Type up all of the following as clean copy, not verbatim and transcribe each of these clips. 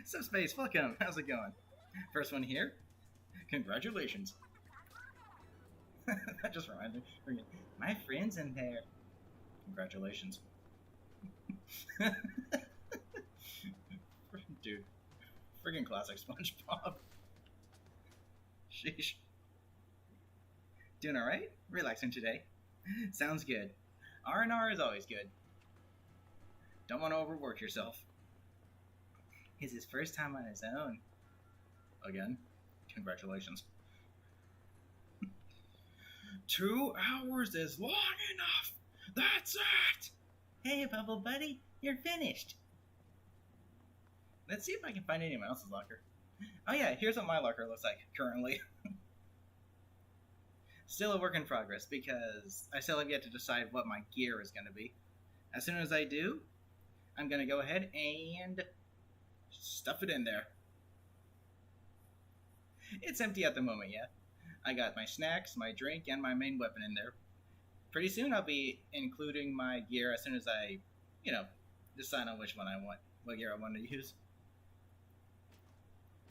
Subspace, welcome. How's it going? First one here. Congratulations. That just reminds me. My friend's in there. Congratulations. Dude. Friggin' classic SpongeBob. Sheesh. Doing alright? Relaxing today? Sounds good. R&R is always good. Don't want to overwork yourself. It's his first time on his own. Again, congratulations. 2 hours is long enough! That's it! Hey, Bubble Buddy, you're finished. Let's see if I can find anyone else's locker. Oh yeah, here's what my locker looks like currently. Still a work in progress because I still have yet to decide what my gear is going to be. As soon as I do, I'm going to go ahead and stuff it in there. It's empty at the moment, yeah. I got my snacks, my drink, and my main weapon in there. Pretty soon I'll be including my gear as soon as I, decide on which one I want, what gear I want to use.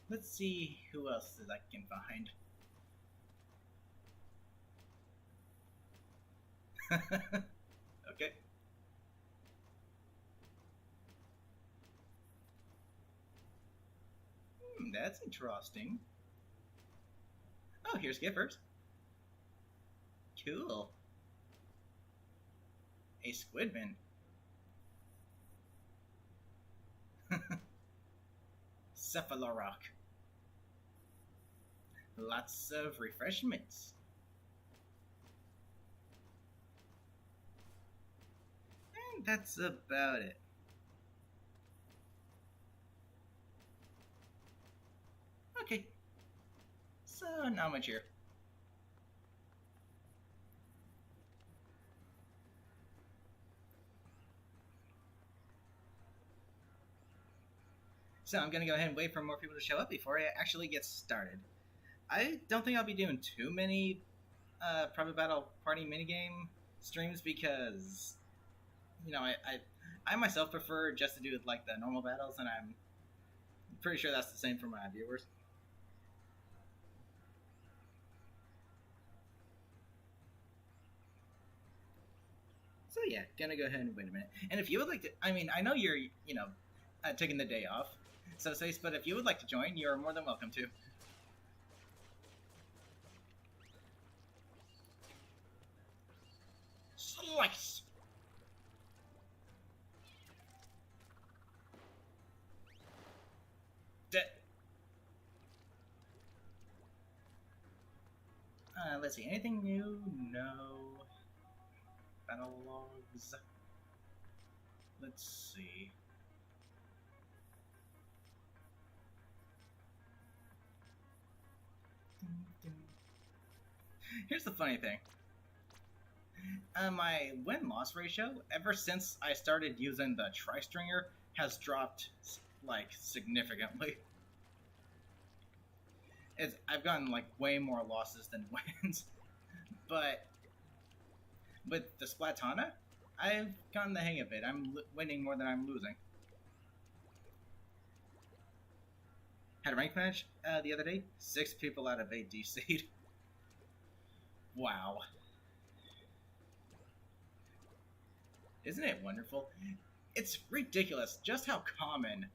Let's see who else I can find. Okay. That's interesting. Oh, here's Gifford. Cool. A Squidman. Cephalorock. Lots of refreshments. And that's about it. Okay. So, not much here. So I'm going to go ahead and wait for more people to show up before I actually get started. I don't think I'll be doing too many Private Battle Party minigame streams because, I myself prefer just to do like the normal battles, and I'm pretty sure that's the same for my viewers. So yeah, gonna go ahead and wait a minute. And if you would like to, I know you're, taking the day off, so to say, but if you would like to join, you're more than welcome to. Slice! Let's see, anything new? No. Battle logs. Let's see. Here's the funny thing. My win-loss ratio, ever since I started using the tri-stringer, has dropped, like, significantly. I've gotten, like, way more losses than wins. But with the Splatana, I've gotten the hang of it. I'm winning more than I'm losing. Had a rank match the other day. 6 people out of 8 DC'd. Wow. Isn't it wonderful? It's ridiculous just how common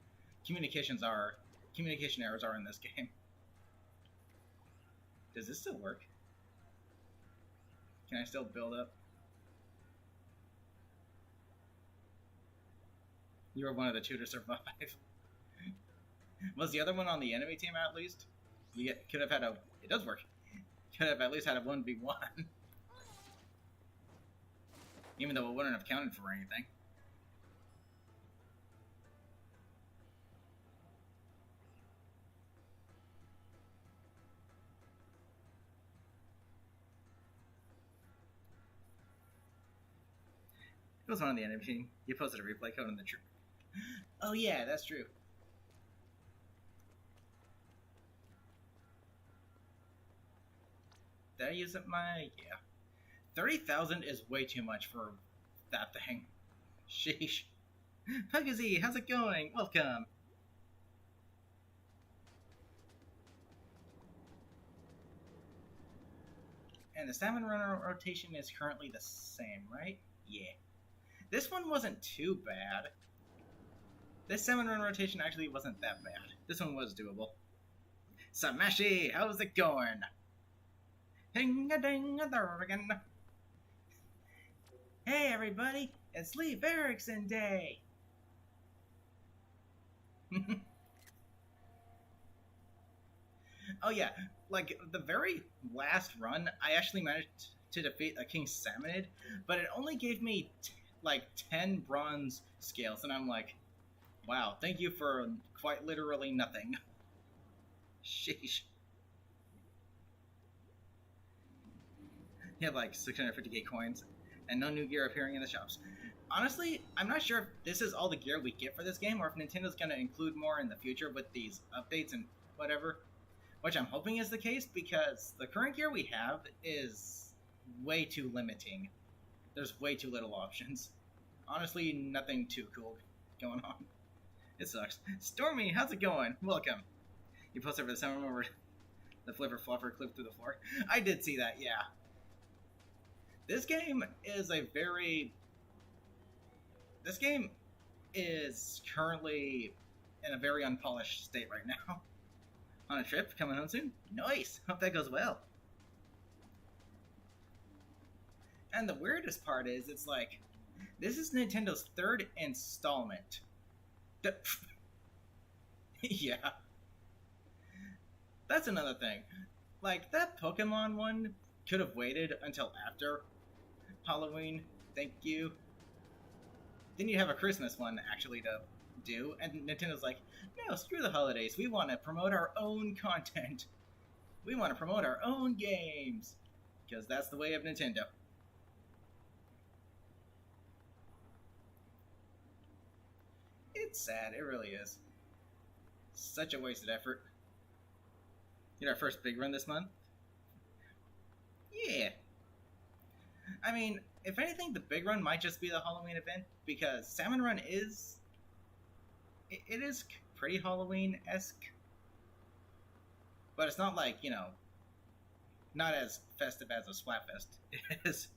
communication errors are in this game. Does this still work? Can I still build up? You were one of the 2 to survive. Was the other one on the enemy team at least? You could have had a... It does work. Could have at least had a 1v1. Even though it wouldn't have counted for anything. It was one on the enemy team. You posted a replay code in the true. Oh yeah, that's true. Did I use up my... Yeah. 30,000 is way too much for that thing. Sheesh. Pugazy, how's it going? Welcome. And the salmon run rotation is currently the same, right? Yeah. This one wasn't too bad. This salmon run rotation actually wasn't that bad. This one was doable. Samashi, how's it going? Ding-a-ding-a-durgan. Hey everybody, it's Lee Erickson Day! Oh yeah, like the very last run, I actually managed to defeat a King Salmonid, but it only gave me like 10 bronze scales, and I'm like, wow, thank you for quite literally nothing. Sheesh. You have like 650k coins, and no new gear appearing in the shops. Honestly, I'm not sure if this is all the gear we get for this game, or if Nintendo's going to include more in the future with these updates and whatever. Which I'm hoping is the case, because the current gear we have is way too limiting. There's way too little options. Honestly, nothing too cool going on. It sucks. Stormy, how's it going? Welcome. You posted over the summer where the flipper flopper clipped through the floor. I did see that, yeah. This game is This game is currently in a very unpolished state right now. On a trip, coming home soon? Nice! Hope that goes well. And the weirdest part is, it's like, this is Nintendo's third installment. Yeah. That's another thing. Like, that Pokemon one could have waited until after Halloween. Thank you. Then you have a Christmas one, actually, to do, and Nintendo's like, no, screw the holidays. We want to promote our own content. We want to promote our own games. Because that's the way of Nintendo. It's sad, it really is. Such a wasted effort. Get our first big run this month? Yeah. I mean, if anything, the big run might just be the Halloween event, because Salmon Run is... It is pretty Halloween-esque. But it's not like, you know, not as festive as a Splatfest is.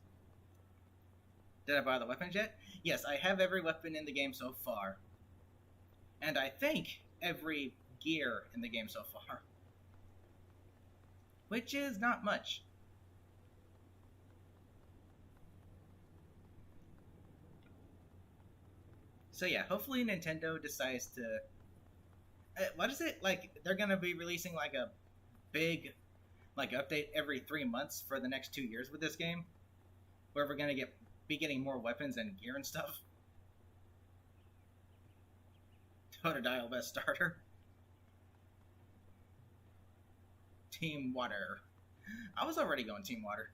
Did I buy the weapons yet? Yes, I have every weapon in the game so far. And I think every gear in the game so far. Which is not much. So yeah, hopefully Nintendo decides to... what is it? Like, they're going to be releasing like a big like update every 3 months for the next 2 years with this game? Where we're going to be getting more weapons and gear and stuff? Totodile best starter. Team Water. I was already going Team Water.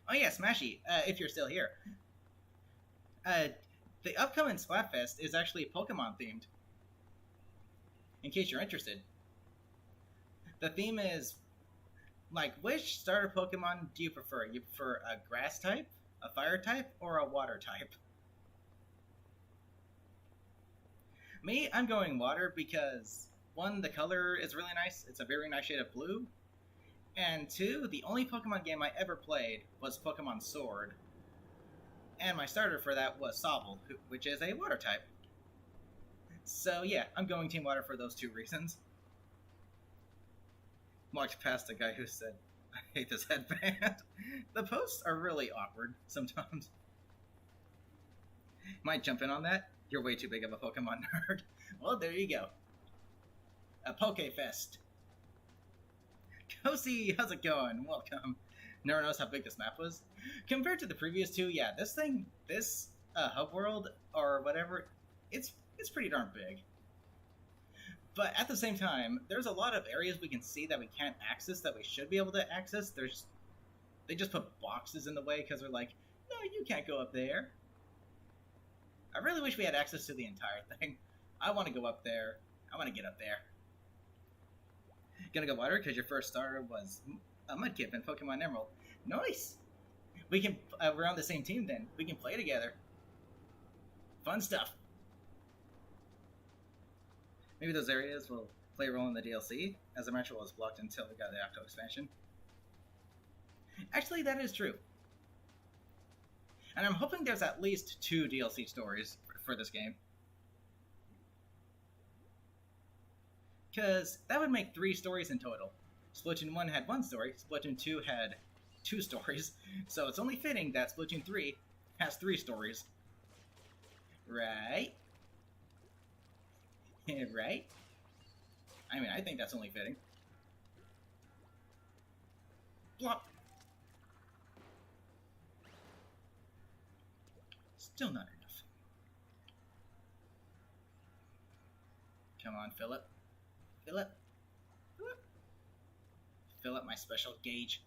Oh yeah, Smashy, if you're still here. The upcoming Splatfest is actually Pokemon themed. In case you're interested. The theme is, like, which starter Pokemon do you prefer? You prefer a grass type, a fire type, or a water type? Me, I'm going water because, one, the color is really nice. It's a very nice shade of blue. And two, the only Pokemon game I ever played was Pokemon Sword. And my starter for that was Sobble, which is a water type. So yeah, I'm going Team Water for those 2 reasons. Walked past a guy who said, I hate this headband. The posts are really awkward sometimes. Might jump in on that. You're way too big of a Pokemon nerd. Well, there you go. A Pokefest. Kosi, how's it going? Welcome. Never knows how big this map was. Compared to the previous 2, yeah, this hub world, or whatever, it's pretty darn big. But at the same time, there's a lot of areas we can see that we can't access that we should be able to access. They just put boxes in the way because they're like, no, you can't go up there. I really wish we had access to the entire thing. I want to go up there. I want to get up there. Gonna go water because your first starter was a Mudkip in Pokemon Emerald. Nice! We can, we're on the same team then. We can play together. Fun stuff. Maybe those areas will play a role in the DLC, as the metro was blocked until we got the Octo expansion. Actually, that is true. And I'm hoping there's at least 2 DLC stories for this game. Because that would make 3 stories in total. Splatoon 1 had 1 story, Splatoon 2 had 2 stories, so it's only fitting that Splatoon 3 has 3 stories. Right? Right? I mean, I think that's only fitting. Blop! Still not enough. Come on, fill up. Fill up. Fill up. Fill up my special gauge.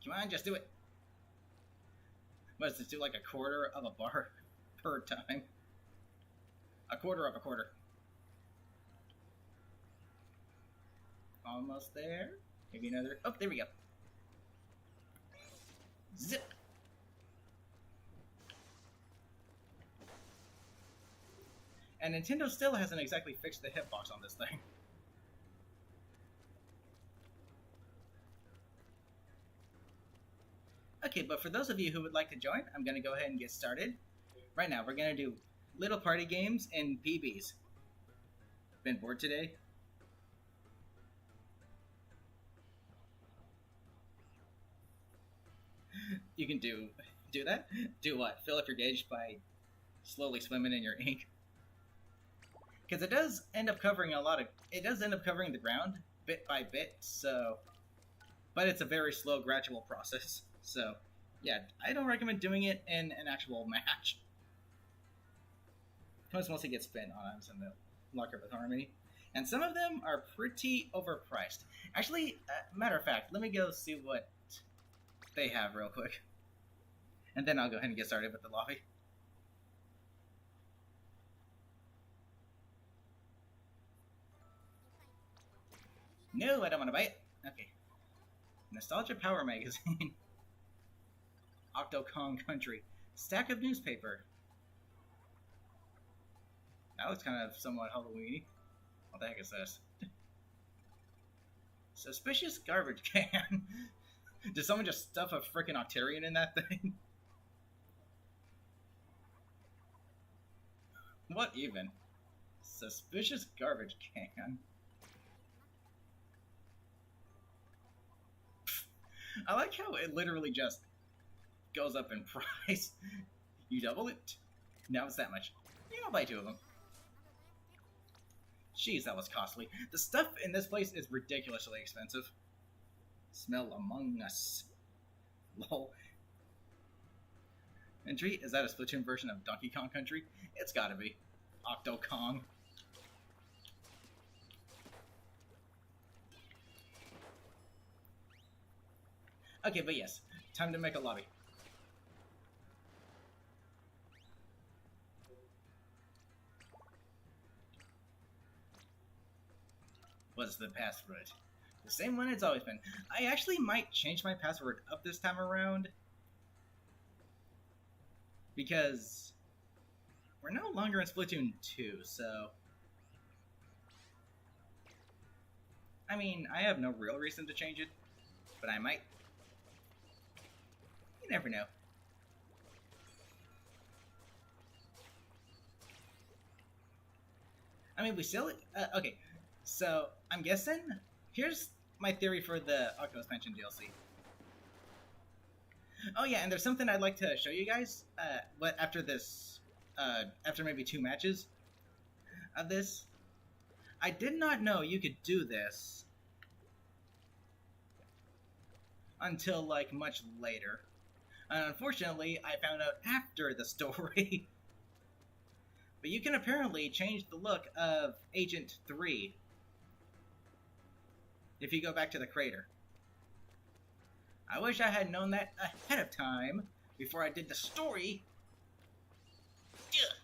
Come on, just do it. What does it do, like a quarter of a bar per time? A quarter of a quarter. Almost there. Maybe another. Oh, there we go. Zip. And Nintendo still hasn't exactly fixed the hitbox on this thing. Okay, but for those of you who would like to join, I'm going to go ahead and get started. Right now, we're going to do little party games and PBs. Been bored today? You can do that? Do what? Fill up your gauge by slowly swimming in your ink? Because it does end up covering it does end up covering the ground bit by bit, so... But it's a very slow, gradual process. So, yeah, I don't recommend doing it in an actual match. Most mostly get spent on items in the locker with Harmony. And some of them are pretty overpriced. Actually, matter of fact, let me go see what they have real quick. And then I'll go ahead and get started with the lobby. No, I don't want to buy it. Okay. Nostalgia Power Magazine. Octocon Country. Stack of newspaper. That looks kind of somewhat Halloween-y. What the heck is this? Suspicious garbage can. Did someone just stuff a frickin' Octarian in that thing? What even? Suspicious garbage can. I like how it literally just goes up in price. You double it. Now it's that much. Yeah, I'll buy 2 of them. Jeez, that was costly. The stuff in this place is ridiculously expensive. Smell Among Us. Lol. Entry? Is that a Splatoon version of Donkey Kong Country? It's gotta be. Octocon. Okay, but yes. Time to make a lobby. What's the password? The same one it's always been. I actually might change my password up this time around. Because we're no longer in Splatoon 2, so... I mean, I have no real reason to change it, but I might. You never know. I mean, we still... okay, so I'm guessing... Here's my theory for the Octo Expansion DLC. Oh yeah, and there's something I'd like to show you guys. After this, after maybe 2 matches of this, I did not know you could do this until like much later. And unfortunately, I found out after the story. But you can apparently change the look of Agent 3 if you go back to the crater. I wish I had known that ahead of time before I did the story. Ugh.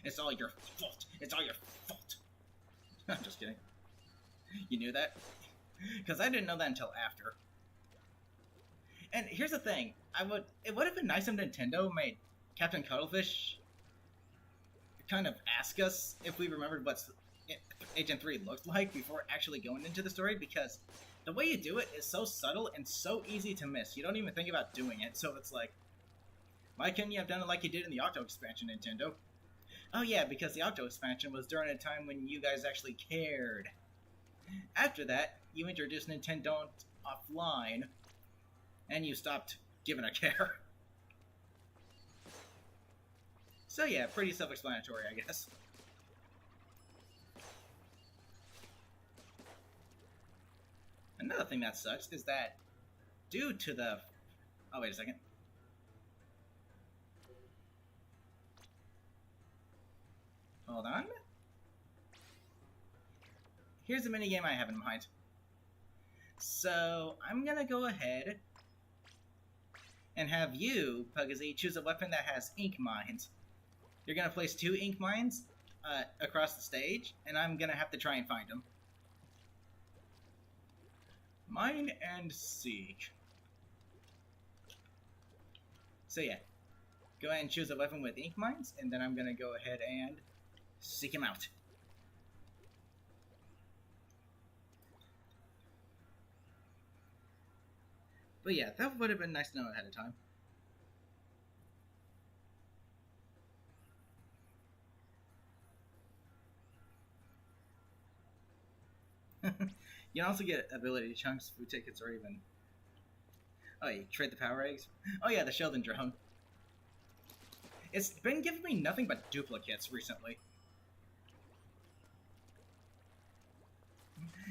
It's all your fault. It's all your fault. I'm just kidding. You knew that? Because I didn't know that until after. And here's the thing. It would have been nice if Nintendo made Captain Cuttlefish kind of ask us if we remembered what Agent 3 looked like before actually going into the story, because The way you do it is so subtle and so easy to miss. You don't even think about doing it, so it's like, why couldn't you have done it like you did in the Octo expansion, Nintendo? Oh yeah, because the Octo expansion was during a time when you guys actually cared. After that, you introduced Nintendo offline, and you stopped giving a care. So yeah, pretty self-explanatory, I guess. Another thing that sucks is that due to the... Oh, wait a second. Hold on. Here's the minigame I have in mind. So, I'm gonna go ahead and have you, Puggazy, choose a weapon that has ink mines. You're gonna place 2 ink mines across the stage, and I'm gonna have to try and find them. Mine and Siege. So yeah, go ahead and choose a weapon with ink mines, and then I'm gonna go ahead and seek him out. But yeah, that would have been nice to know ahead of time. You can also get ability chunks, food tickets, or even... Oh, you trade the power eggs? Oh yeah, the Sheldon drone. It's been giving me nothing but duplicates recently.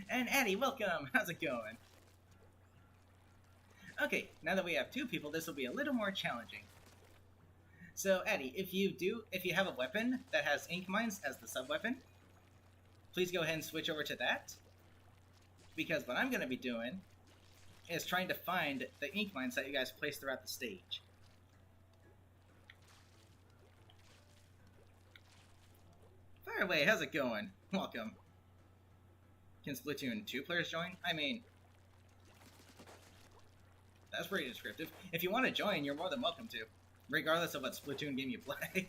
And Eddie, welcome! How's it going? Okay, now that we have 2 people, this will be a little more challenging. So, Eddie, if you have a weapon that has ink mines as the sub-weapon, please go ahead and switch over to that. Because what I'm going to be doing is trying to find the ink mines that you guys place throughout the stage. Fire away, how's it going? Welcome. Can Splatoon 2 players join? I mean, that's pretty descriptive. If you want to join, you're more than welcome to, regardless of what Splatoon game you play.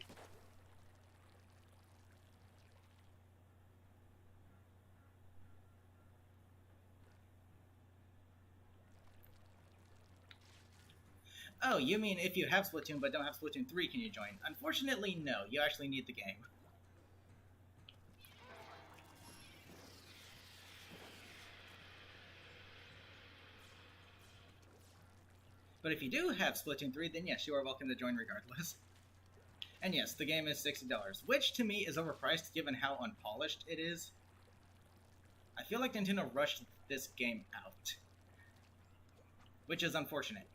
Oh, you mean if you have Splatoon but don't have Splatoon 3, can you join? Unfortunately, no. You actually need the game. But if you do have Splatoon 3, then yes, you are welcome to join regardless. And yes, the game is $60, which to me is overpriced given how unpolished it is. I feel like Nintendo rushed this game out, which is unfortunate.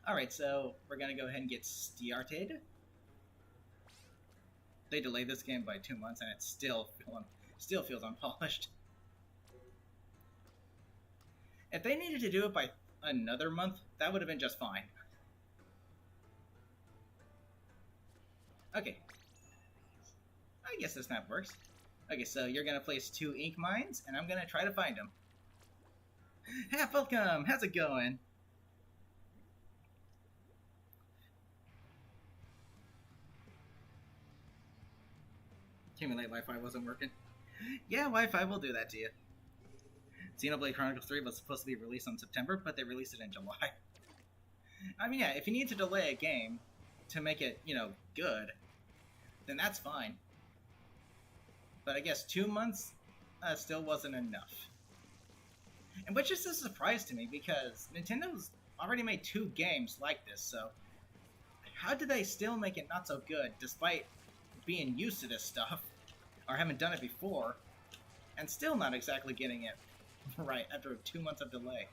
Alright, so we're gonna go ahead and get started. They delayed this game by 2 months and it still feels unpolished. If they needed to do it by another month, that would have been just fine. Okay. I guess this map works. Okay, so you're gonna place 2 ink mines, and I'm gonna try to find them. Half welcome! How's it going? Accumulate Wi-Fi wasn't working. Yeah, Wi-Fi will do that to you. Xenoblade Chronicles 3 was supposed to be released in September, but they released it in July. I mean, yeah, if you need to delay a game to make it, good, then that's fine. But I guess 2 months still wasn't enough. And which is a surprise to me, because Nintendo's already made 2 games like this, so how do they still make it not so good, despite being used to this stuff, or having done it before, and still not exactly getting it right after 2 months of delay?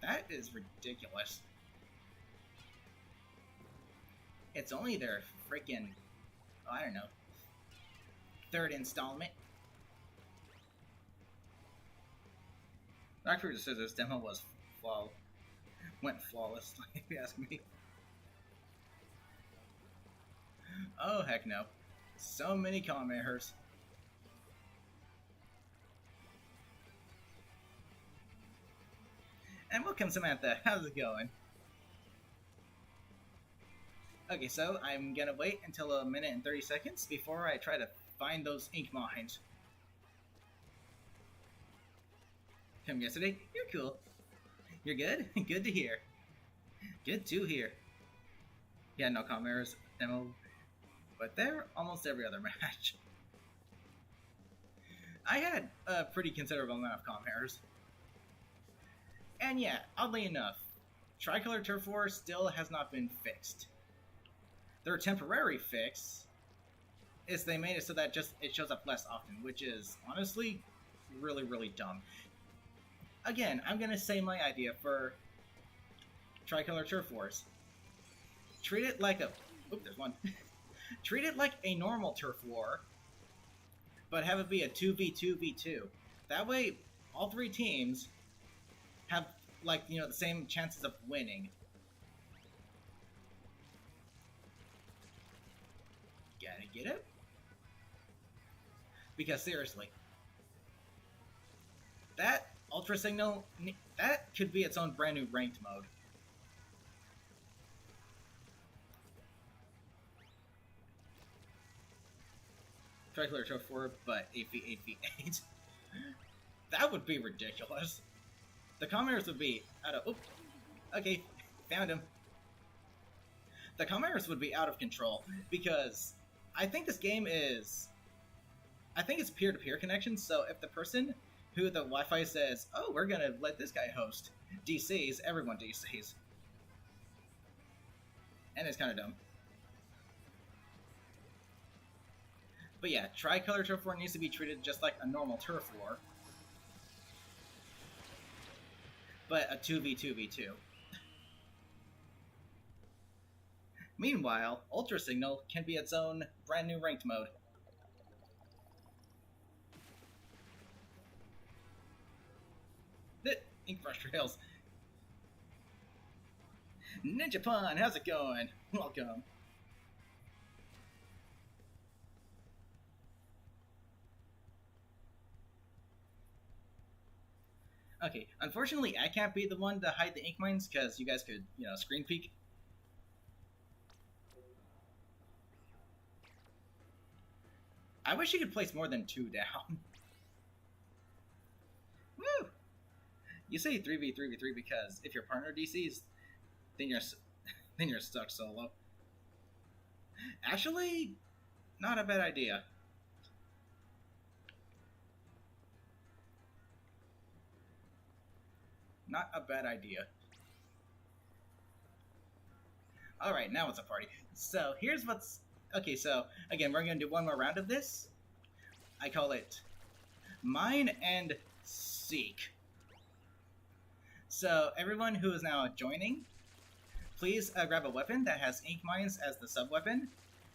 That is ridiculous. It's only their freaking, I don't know, 3rd installment. Dr. just says this demo went flawless, if you ask me. Oh, heck no. So many comment errors. And welcome, Samantha. How's it going? Okay, so I'm gonna wait until a minute and 30 seconds before I try to find those ink mines. From yesterday? You're cool. You're good? Good to hear. Good to hear. Yeah, no commerce demo, but they're almost every other match. I had a pretty considerable amount of com errors. And yeah, oddly enough, Tricolor Turf War still has not been fixed. Their temporary fix is they made it so that just it shows up less often, which is honestly really, really dumb. Again, I'm gonna say my idea for Tricolor Turf Wars. Treat it like a... Oop, there's one. Treat it like a normal Turf War, but have it be a 2v2v2. That way, all three teams have, like, you know, the same chances of winning. Gotta get it? Because seriously, that Ultra Signal, that could be its own brand new ranked mode. Tricolor Turf 4, but 8v8v8. That would be ridiculous. The commenters would be out of... Oop. Okay, found him. The commenters would be out of control, because I think this game is... I think it's peer-to-peer connection, so if the person who the Wi-Fi says, oh, we're gonna let this guy host, DCs, everyone DCs. And it's kind of dumb. But yeah, Tricolor Turf War needs to be treated just like a normal Turf War. But a 2v2v2. Meanwhile, Ultra Signal can be its own brand new ranked mode. Ink Brush Trails. Ninja Pun, how's it going? Welcome. Okay, unfortunately I can't be the one to hide the ink mines because you guys could, you know, screen peek. I wish you could place more than 2 down. Woo! You say 3v3v3 because if your partner DCs, then you're stuck solo. Actually, not a bad idea. Not a bad idea. Alright, now it's a party. So, here's what's... Okay, so, again, we're going to do one more round of this. I call it Mine and Seek. So, everyone who is now joining, please grab a weapon that has ink mines as the sub-weapon.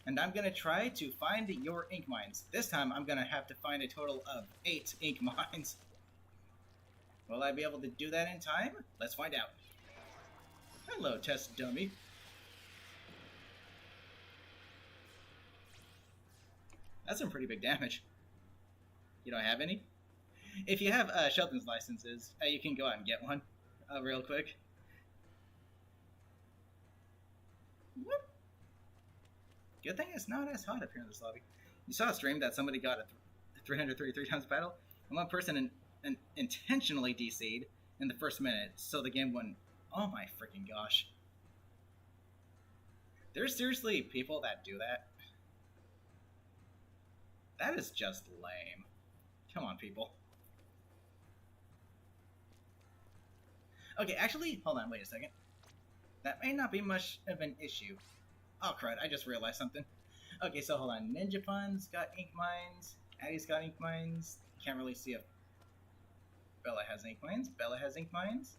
And I'm going to try to find your ink mines. This time, I'm going to have to find a total of 8 ink mines. Will I be able to do that in time? Let's find out. Hello, test dummy. That's some pretty big damage. You don't have any? If you have Shelton's licenses, you can go out and get one real quick. Whoop. Good thing it's not as hot up here in this lobby. You saw a stream that somebody got a 333 times battle, and one person intentionally DC'd in the first minute, so the game went, oh my freaking gosh. There's seriously people that do that? That is just lame. Come on, people. Okay, actually, hold on, wait a second. That may not be much of an issue. Oh, crud, I just realized something. Okay, so hold on. Ninja Pun's got ink mines. Addie's got ink mines. Can't really see if Bella has ink mines. Bella has ink mines.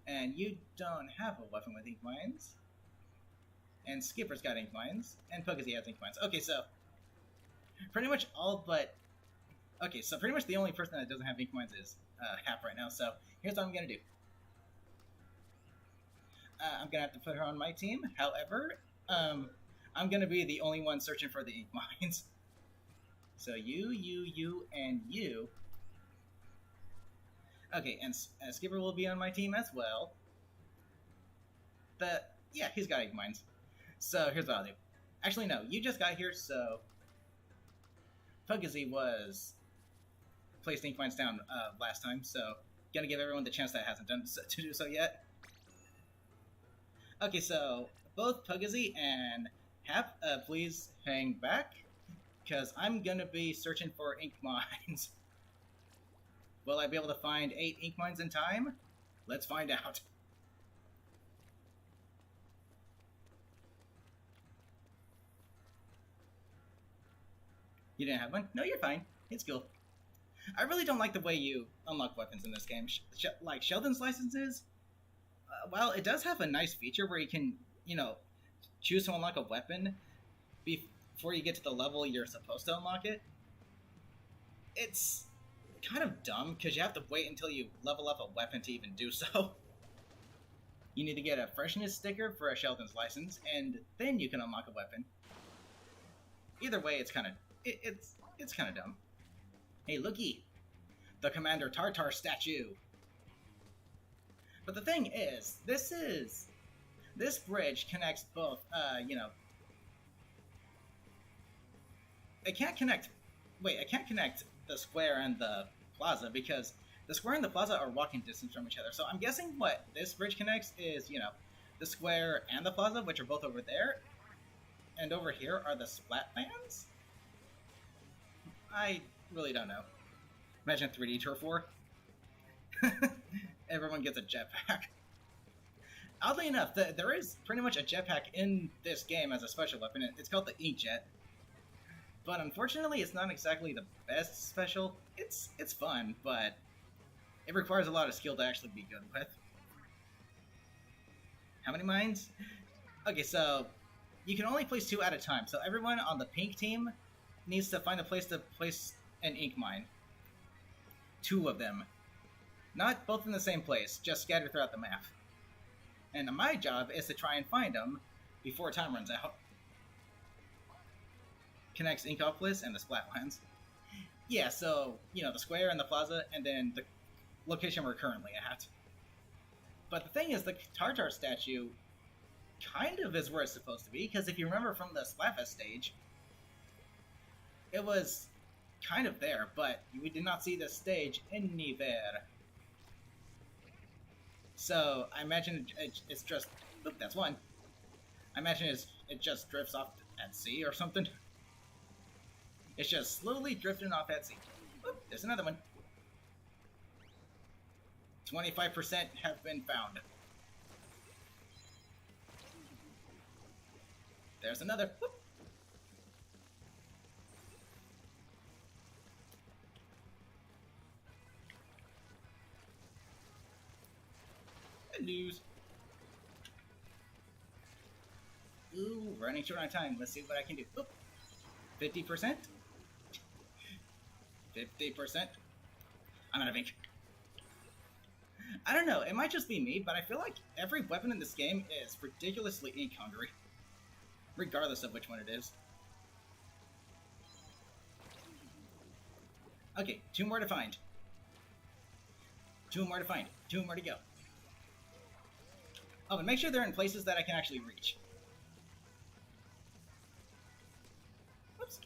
And you don't have a weapon with ink mines. And Skipper's got ink mines. And Puggazy has ink mines. Okay, so pretty much all but... Okay, so pretty much the only person that doesn't have ink mines is Hap right now. So here's what I'm going to do. I'm going to have to put her on my team. However, I'm going to be the only one searching for the ink mines. So you, and you. Okay, and Skipper will be on my team as well. But, yeah, he's got ink mines. So here's what I'll do. Actually, no, you just got here, so Pugazy was placed ink mines down last time, so gonna give everyone the chance that hasn't done so, to do so yet. Okay, so both Pugazy and Hap, please hang back, because I'm gonna be searching for ink mines. Will I be able to find 8 ink mines in time? Let's find out. You didn't have one? No, you're fine. It's cool. I really don't like the way you unlock weapons in this game. Like Sheldon's licenses, while it does have a nice feature where you can, choose to unlock a weapon before you get to the level you're supposed to unlock it, it's kind of dumb because you have to wait until you level up a weapon to even do so. You need to get a freshness sticker for a Sheldon's license, and then you can unlock a weapon. Either way, it's kind of it's kind of dumb. Hey, looky, the Commander Tartar statue. But the thing is, this bridge connects both. I can't connect the square and the plaza because the square and the plaza are walking distance from each other. So I'm guessing what this bridge connects is, the square and the plaza, which are both over there, and over here are the Splatlands? I really don't know. Imagine 3D Turf War. Everyone gets a jetpack. Oddly enough, there is pretty much a jetpack in this game as a special weapon. It's called the Inkjet. But unfortunately, it's not exactly the best special. It's fun, but it requires a lot of skill to actually be good with. How many mines? Okay, so you can only place 2 at a time. So everyone on the pink team needs to find a place to place an ink mine. 2 of them. Not both in the same place, just scattered throughout the map. And my job is to try and find them before time runs out. Connects Inkopolis and the Splatlands. Yeah, so, the square and the plaza, and then the location we're currently at. But the thing is, the Tartar statue kind of is where it's supposed to be, because if you remember from the Splatfest stage, it was kind of there, but we did not see the stage anywhere. So, I imagine it's just... Oop, that's one. I imagine it just drifts off at sea or something. It's just slowly drifting off at sea. Oop, there's another one. 25% have been found. There's another. Whoop. News. Ooh, running short on time. Let's see what I can do. Oop. 50%? 50%? I'm out of ink. I don't know, it might just be me, but I feel like every weapon in this game is ridiculously ink hungry. Regardless of which one it is. Okay, 2 more to find. 2 more to find. 2 more to go. Oh, and make sure they're in places that I can actually reach. Whoops.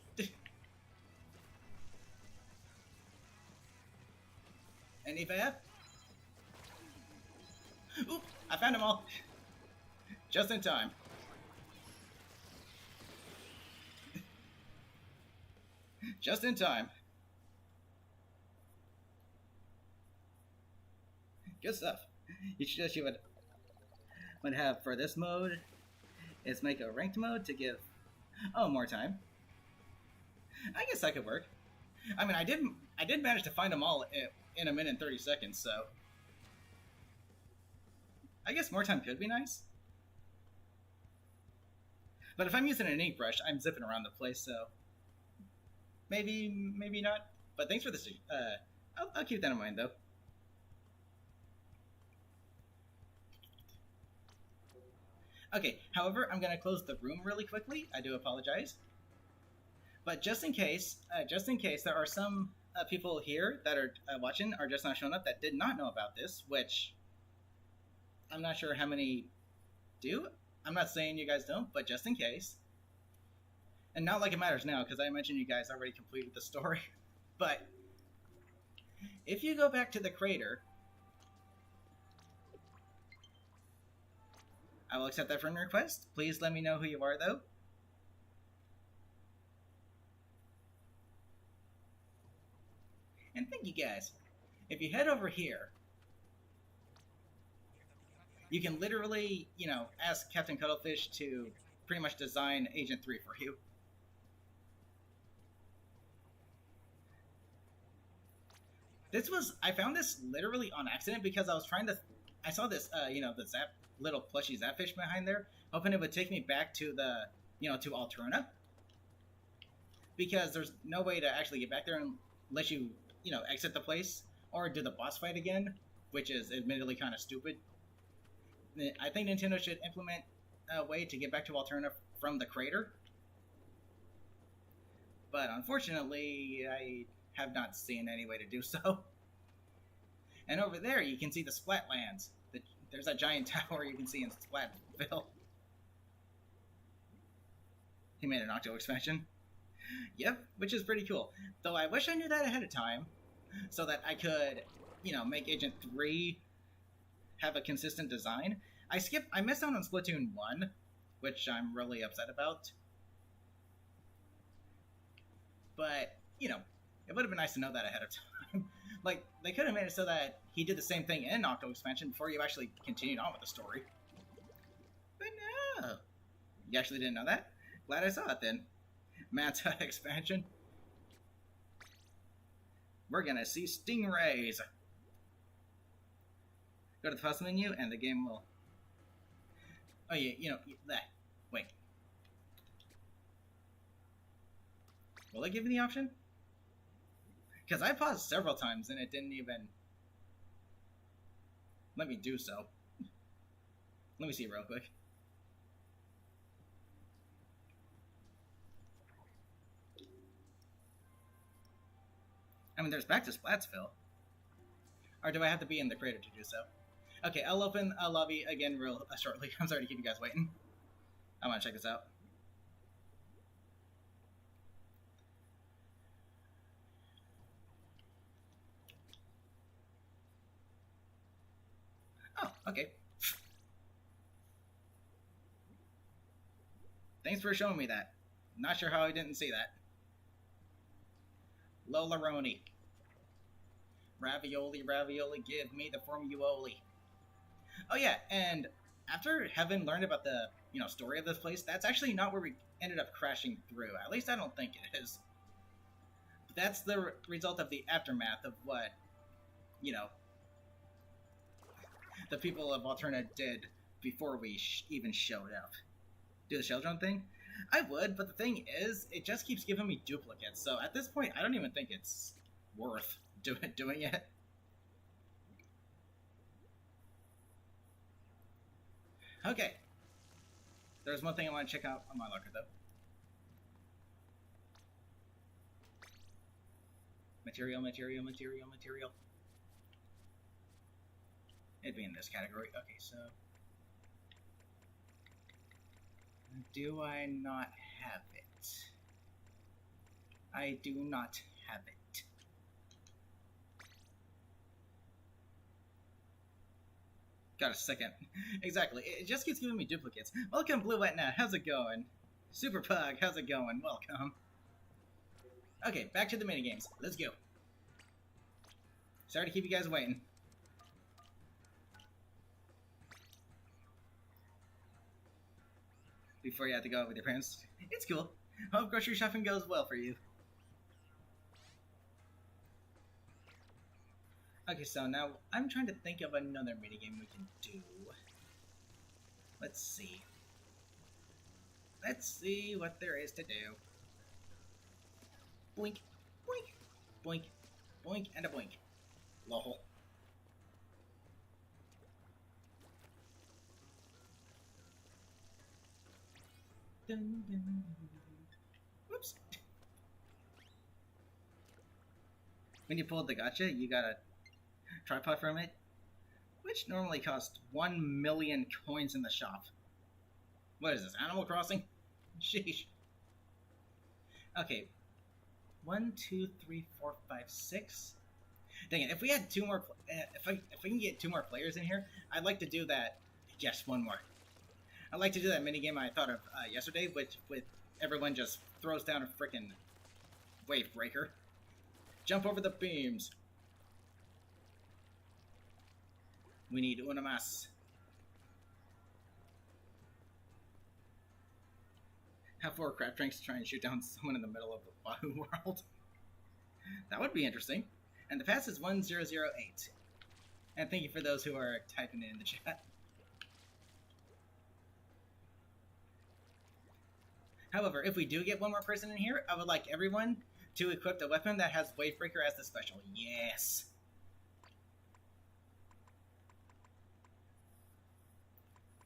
Any bad? Oop! I found them all! Just in time. Just in time. Good stuff. You would have for this mode is make a ranked mode to give more time. I guess that could work. I mean, I did manage to find them all in 1 minute and 30 seconds, so I guess more time could be nice. But if I'm using an ink brush, I'm zipping around the place, so maybe not. But thanks for this. I'll keep that in mind, though. Okay, however, I'm going to close the room really quickly. I do apologize. But just in case there are some people here that are watching or just not showing up that did not know about this, which I'm not sure how many do. I'm not saying you guys don't, but just in case. And not like it matters now, because I imagine you guys already completed the story. But if you go back to the crater, I will accept that friend request. Please let me know who you are, though. And thank you guys. If you head over here, you can literally, ask Captain Cuttlefish to pretty much design Agent 3 for you. I found this literally on accident because I was I saw this, the little plushy Zapfish behind there, hoping it would take me back to to Alterna. Because there's no way to actually get back there unless you, exit the place or do the boss fight again, which is admittedly kind of stupid. I think Nintendo should implement a way to get back to Alterna from the crater. But unfortunately, I have not seen any way to do so. And over there, you can see the Splatlands. There's that giant tower you can see in Splatville. He made an Octo expansion. Yep, which is pretty cool. Though I wish I knew that ahead of time, so that I could, make Agent 3 have a consistent design. I missed out on Splatoon 1, which I'm really upset about. But, it would have been nice to know that ahead of time. Like, they could have made it so that he did the same thing in Octo expansion before you actually continued on with the story. But no. You actually didn't know that? Glad I saw it then. Manta expansion. We're gonna see stingrays. Go to the pause menu and the game will... Oh yeah, that. Wait. Will it give you the option? Because I paused several times and it didn't even let me do so. Let me see real quick. I mean, there's back to Splatsville. Or do I have to be in the crater to do so? Okay, I'll open a lobby again real shortly. I'm sorry to keep you guys waiting. I want to check this out. Oh, okay. Thanks for showing me that. Not sure how I didn't see that. Lolaroni. Ravioli, ravioli, give me the formuoli. Oh yeah, and after having learned about the, story of this place, that's actually not where we ended up crashing through. At least I don't think it is. But that's the result of the aftermath of what, the people of Alterna did before we even showed up. Do the shell drone thing? I would, but the thing is, it just keeps giving me duplicates, so at this point, I don't even think it's worth doing it. Okay. There's one thing I want to check out on my locker, though. Material, material, material, material. It'd be in this category. Okay, so... Do I not have it? I do not have it. Got a second. Exactly. It just keeps giving me duplicates. Welcome, Blue Etna. How's it going? Super Pug. How's it going? Welcome. Okay, back to the minigames. Let's go. Sorry to keep you guys waiting. Before you have to go out with your parents. It's cool. Hope grocery shopping goes well for you. Okay, so now I'm trying to think of another minigame we can do. Let's see. Let's see what there is to do. Blink, blink, blink, blink, and a blink. Lol. Dun, dun, dun. Whoops. When you pulled the gacha, you got a tripod from it, which normally costs 1 million coins in the shop. What is this, Animal Crossing? Sheesh. Okay. 1, 2, 3, 4, 5, 6. Dang it! If we had two more, if we can get 2 more players in here, I'd like to do that. Yes, 1 more. I'd like to do that minigame I thought of yesterday, which with everyone just throws down a freaking wave breaker. Jump over the beams. We need una más. Have 4 crab drinks to try and shoot down someone in the middle of the Wahoo world. That would be interesting. And the pass is 1008. And thank you for those who are typing it in the chat. However, if we do get 1 more person in here, I would like everyone to equip the weapon that has Wavebreaker as the special. Yes!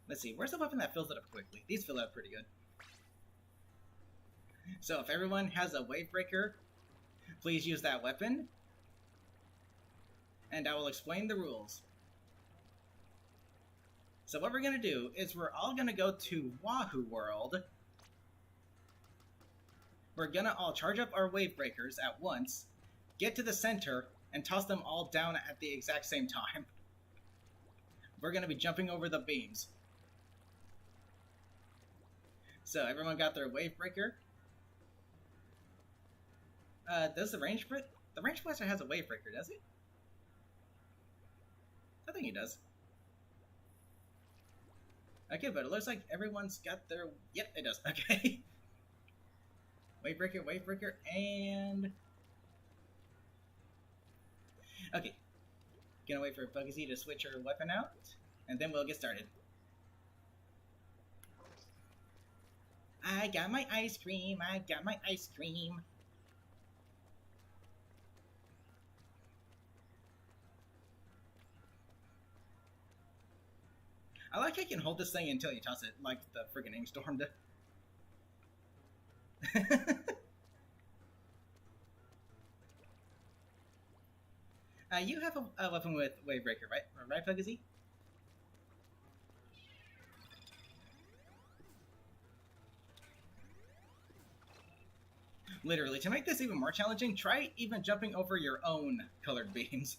Let's see, where's the weapon that fills it up quickly? These fill up pretty good. So if everyone has a Wavebreaker, please use that weapon. And I will explain the rules. So what we're going to do is we're all going to go to Wahoo World. We're going to all charge up our Wavebreakers at once, get to the center, and toss them all down at the exact same time. We're going to be jumping over the beams. So everyone got their Wavebreaker. Does the range blaster has a Wavebreaker, does it? I think he does. Okay, but it looks like everyone's got their... Yep, it does. Okay. Wavebreaker, and... Okay. Gonna wait for Bugsy to switch her weapon out, and then we'll get started. I got my ice cream, I got my ice cream. I like I can hold this thing until you toss it, like the friggin' aim storm did. You have a weapon with Wavebreaker, right? Right, Bugsy? Literally, to make this even more challenging, try even jumping over your own colored beams.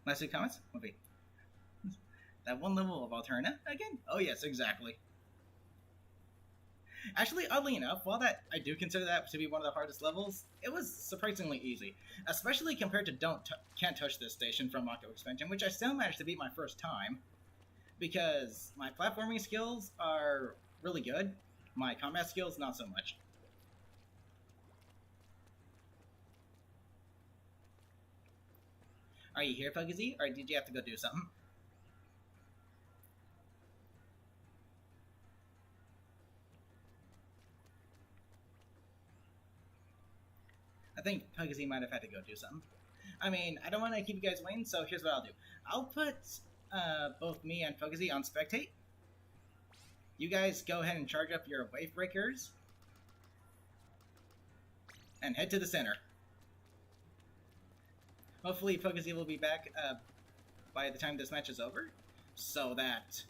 Last 2 comments? What be? That 1 level of Alterna again? Oh yes, exactly. Actually, oddly enough, while that I do consider that to be one of the hardest levels, it was surprisingly easy, especially compared to Can't Touch This Station from Octo Expansion, which I still managed to beat my first time, because my platforming skills are really good, my combat skills not so much. Are you here, Bugsy, or did you have to go do something? I think Bugsy might have had to go do something. I mean, I don't want to keep you guys waiting, so here's what I'll do. I'll put both me and Bugsy on Spectate. You guys go ahead and charge up your Wavebreakers. And head to the center. Hopefully Bugsy will be back by the time this match is over, so that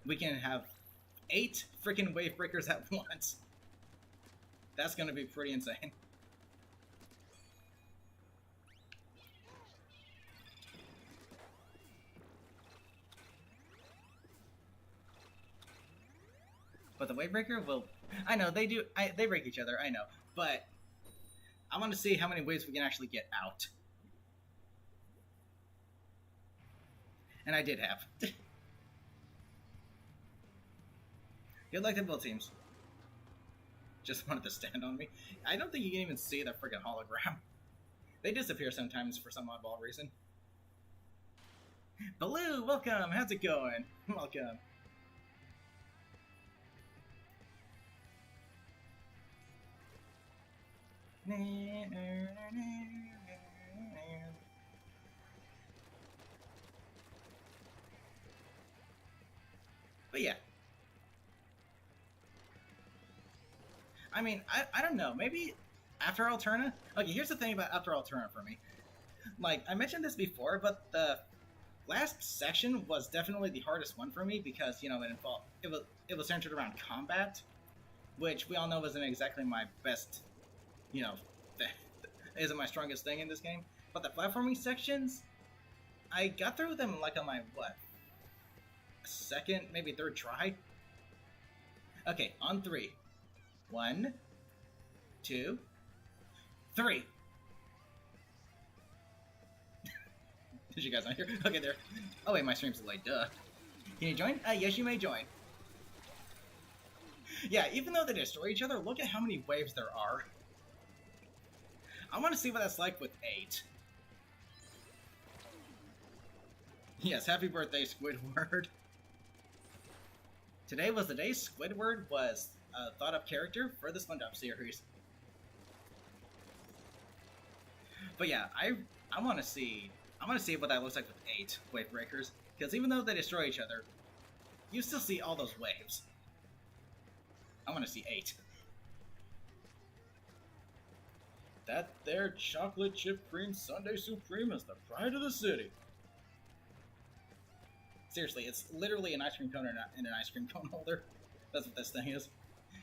we can have 8 freaking Wavebreakers at once. That's going to be pretty insane. But the Wavebreaker will... I know, they do... they break each other, I know. But I want to see how many waves we can actually get out. And I did have. Good luck to both teams. Just wanted to stand on me. I don't think you can even see the friggin' hologram. They disappear sometimes for some oddball reason. Baloo, welcome! How's it going? Welcome. But yeah. I mean, I don't know. Maybe after Alterna? Okay, here's the thing about after Alterna for me. Like, I mentioned this before, but the last section was definitely the hardest one for me because it was centered around combat, which we all know isn't exactly my best, you know, isn't my strongest thing in this game. But the platforming sections, I got through them like on my second, maybe third try. Okay, on three. 1, 2, 3. Did you guys not hear? Okay, there. Oh wait, my stream's delayed. Duh. Can you join? Yes, you may join. Yeah, even though they destroy each other, look at how many waves there are. I want to see what that's like with 8. Yes, happy birthday, Squidward. Today was the day Squidward was a thought-up character for the SpongeBob series. But yeah, I want to see what that looks like with 8 wave breakers, because even though they destroy each other, you still see all those waves. I want to see 8. That there chocolate chip cream sundae supreme is the pride of the city. Seriously, it's literally an ice cream cone in an ice cream cone holder. That's what this thing is.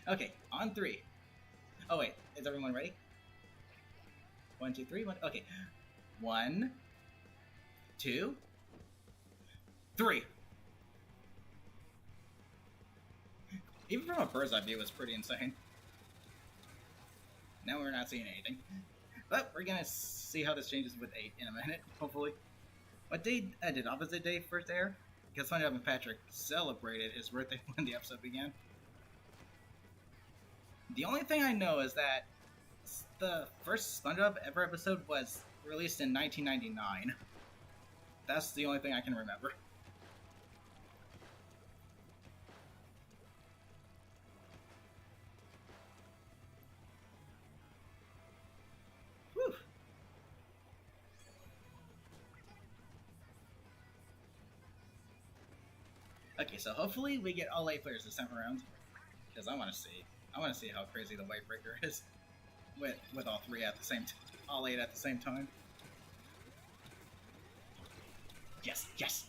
Okay, on 3. Oh wait, is everyone ready? 1, 2, 3, 1. Okay, 1, 2, 3. Even from a bird's eye view, it's pretty insane. Now we're not seeing anything. But we're gonna see how this changes with 8 in a minute, hopefully. What day did Opposite Day first air? Because SpongeBob and Patrick celebrated his birthday when the episode began. The only thing I know is that the first SpongeBob ever episode was released in 1999. That's the only thing I can remember. Whew. Okay, so hopefully we get all 8 players this time around, because I want to see how crazy the wave breaker is with all 3 at the same all 8 at the same time. Yes, yes.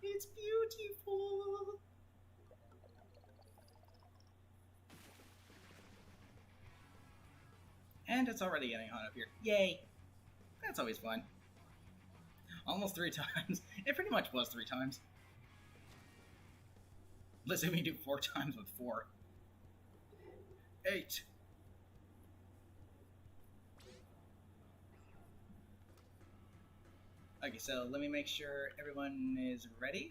It's beautiful. And it's already getting hot up here. Yay! That's always fun. Almost 3 times. It pretty much was 3 times. Let's see if we do 4 times with 4. 8. Okay, so let me make sure everyone is ready.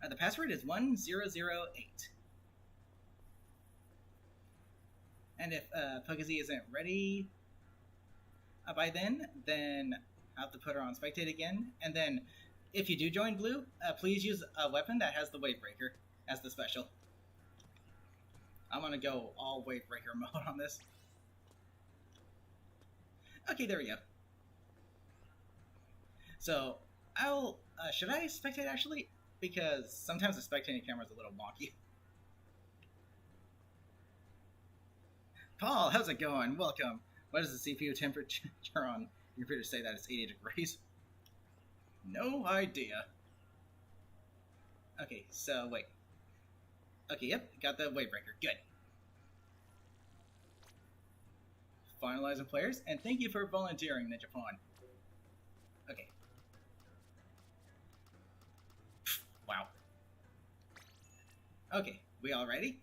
The password is 1008. And if Pugazy isn't ready by then I'll have to put her on spectate again. And then, if you do join Blue, please use a weapon that has the Wave Breaker as the special. I'm gonna go all Wave Breaker mode on this. Okay, there we go. So, should I spectate actually? Because sometimes the spectating camera is a little wonky. Paul, how's it going? Welcome. What is the CPU temperature on your computer say that it's 80 degrees? No idea. Okay, so wait. Okay, yep, got the wave breaker. Good. Finalizing players, and thank you for volunteering, Ninja Pawn. Okay. Wow. Okay, we all ready?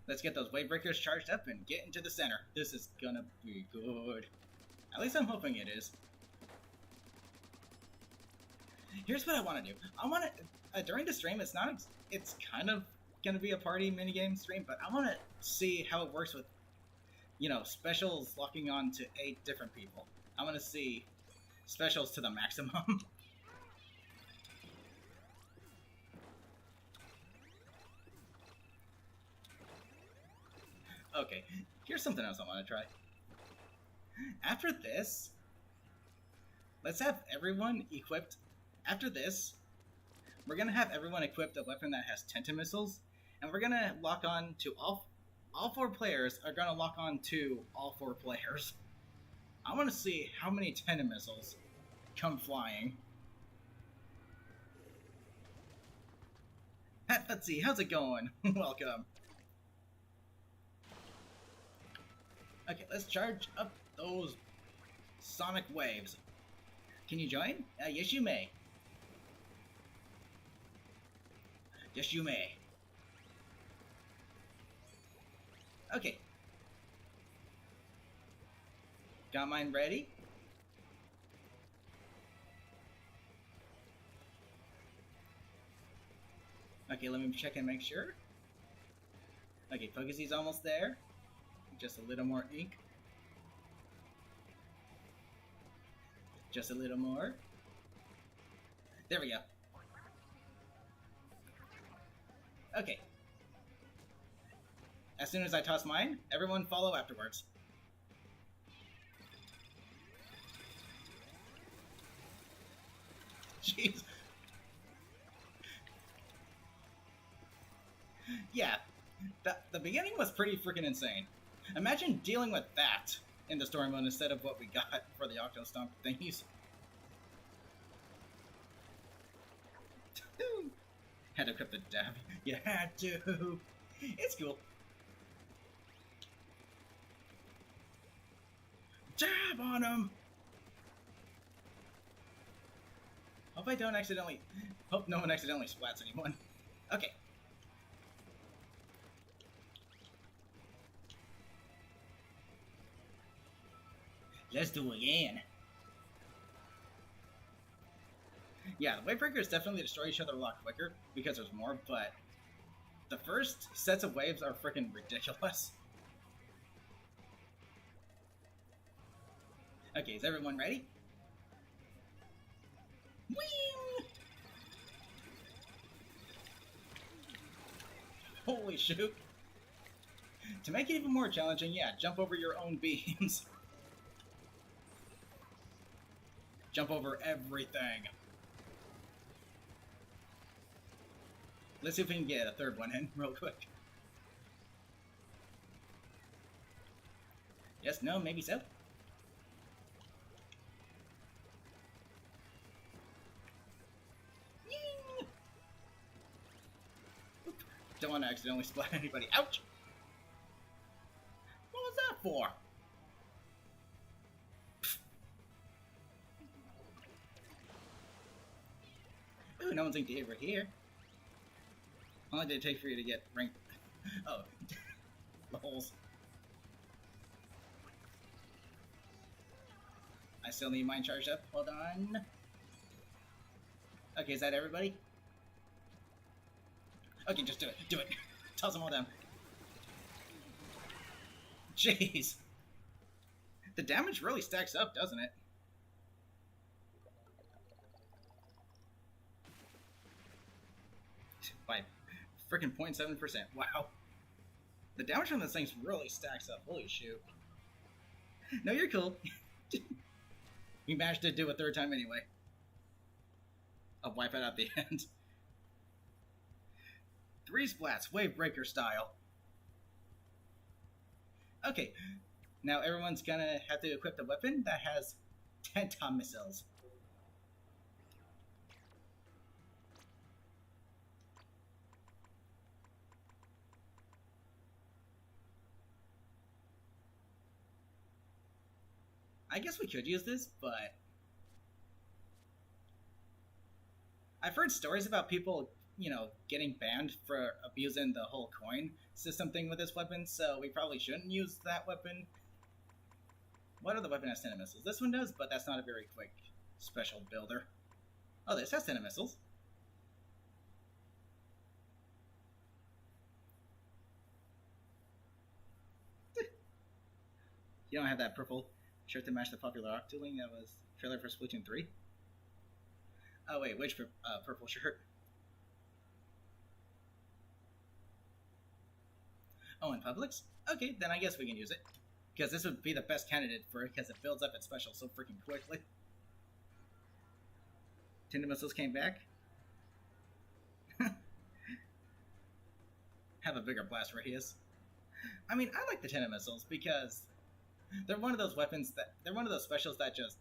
Let's get those wave breakers charged up and get into the center. This is gonna be good. At least I'm hoping it is. Here's what I want to do. I want to during the stream. It's kind of gonna be a party minigame stream, but I want to see how it works with, specials locking on to 8 different people. I want to see specials to the maximum. Okay, here's something else I want to try. After this, let's have everyone equipped. After this, we're going to have everyone equipped a weapon that has Tentamissiles, and we're going to lock on to all all four players are gonna lock on to all four players. I want to see how many tendon missiles come flying. Pat Futzy, how's it going? Welcome. Okay, let's charge up those sonic waves. Can you join? Yes, you may. Yes, you may. Okay. Got mine ready? Okay, let me check and make sure. Okay, Focusy's almost there. Just a little more ink. Just a little more. There we go. Okay. As soon as I toss mine, everyone follow afterwards. Jeez. Yeah, the beginning was pretty freaking insane. Imagine dealing with that in the story mode instead of what we got for the Octo Stomp thingies. Had to equip the dab. You had to. It's cool. Jab on him! Hope I don't accidentally... Hope no one accidentally splats anyone. Okay. Let's do it again. Yeah, the wave breakers definitely destroy each other a lot quicker because there's more, but the first sets of waves are freaking ridiculous. Okay, is everyone ready? Whee! Holy shoot. To make it even more challenging, yeah, jump over your own beams. Jump over everything. Let's see if we can get a third one in real quick. Yes, no, maybe so. Don't want to accidentally splat anybody. Ouch! What was that for? Ooh, no one's inked over here. How long did it take for you to get ranked? Oh, the holes. I still need mine charged up. Hold on. Okay, is that everybody? Okay, just do it. Do it. Toss them all down. Jeez. The damage really stacks up, doesn't it? By freaking 0.7%. Wow. The damage from this thing really stacks up. Holy shoot. No, you're cool. We managed to do a third time anyway. I'll wipe it out at the end. 3 splats, wave breaker style. Okay, now everyone's gonna have to equip the weapon that has 10 tom missiles. I guess we could use this, but I've heard stories about people, you know, getting banned for abusing the whole coin system thing with this weapon, so we probably shouldn't use that weapon. What other weapon has 10 missiles? This one does, but that's not a very quick special builder. Oh, this has 10 missiles. You don't have that purple shirt to match the popular Octoling that was trailer for Splatoon 3? Oh wait, which purple shirt? Oh, in Publix? Okay, then I guess we can use it. Because this would be the best candidate for it, because it builds up its special so freaking quickly. Tinder missiles came back. Have a bigger blast radius. I mean, I like the tennis missiles because they're one of those weapons that they're one of those specials that just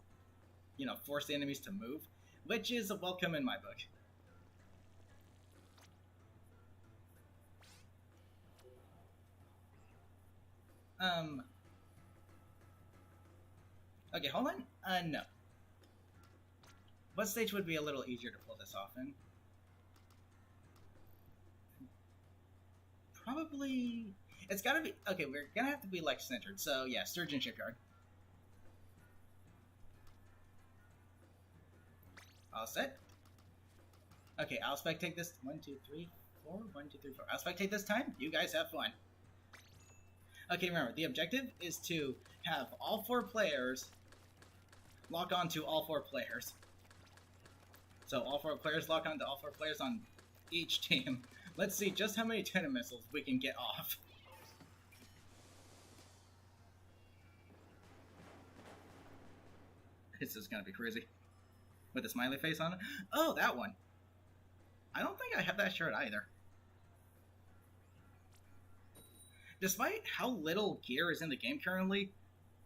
force the enemies to move, which is a welcome in my book. Um. Okay, hold on. No. What stage would be a little easier to pull this off in? Probably. It's gotta be. Okay, we're gonna have to be like centered. So yeah, Sturgeon Shipyard. All set. Okay, I'll spectate this. 1, 2, 3, 4. 1, 2, 3, 4. I'll spectate this time. You guys have fun. Okay, remember the objective is to have all 4 players lock on to all 4 players. So all 4 players lock on to all 4 players on each team. Let's see just how many tennis missiles we can get off. This is gonna be crazy. With a smiley face on it. Oh, that one. I don't think I have that shirt either. Despite how little gear is in the game currently,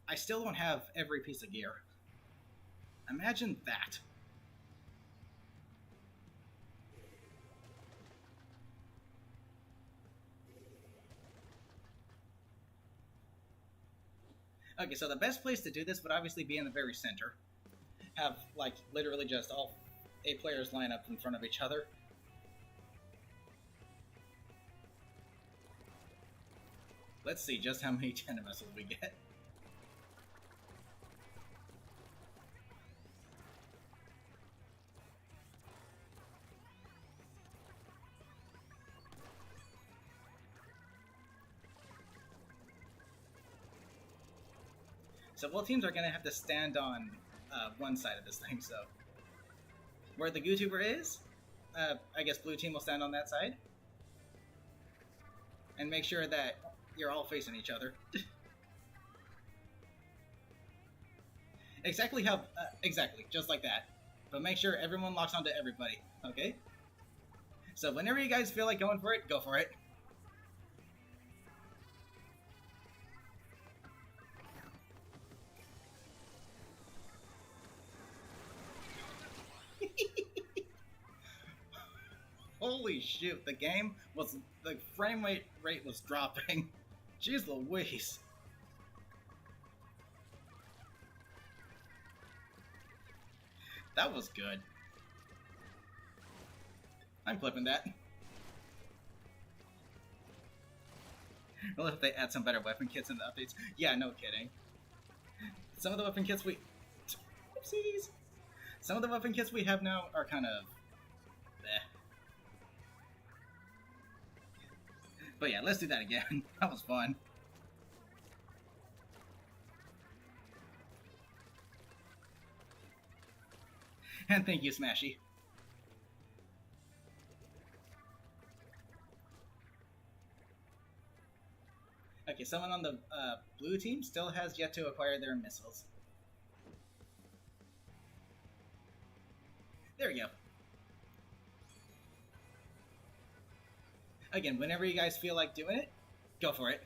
I still don't have every piece of gear. Imagine that. Okay, so the best place to do this would obviously be in the very center. Have, like, literally just all 8 players line up in front of each other. Let's see just how many tennis missiles we get. So both teams are going to have to stand on one side of this thing, so... Where the GooTuber is, I guess blue team will stand on that side. And make sure that you're all facing each other. Exactly, just like that. But make sure everyone locks onto everybody, okay? So whenever you guys feel like going for it, go for it. Holy shoot, the frame rate was dropping. Jeez Louise. That was good. I'm clipping that. Well, if they add some better weapon kits in the updates. Yeah, no kidding. Some of the weapon kits we... Oopsies! Some of the weapon kits we have now are kind of... bleh. But yeah, let's do that again. That was fun. And thank you, Smashy. Okay, someone on the blue team still has yet to acquire their missiles. There we go. Again, whenever you guys feel like doing it, go for it.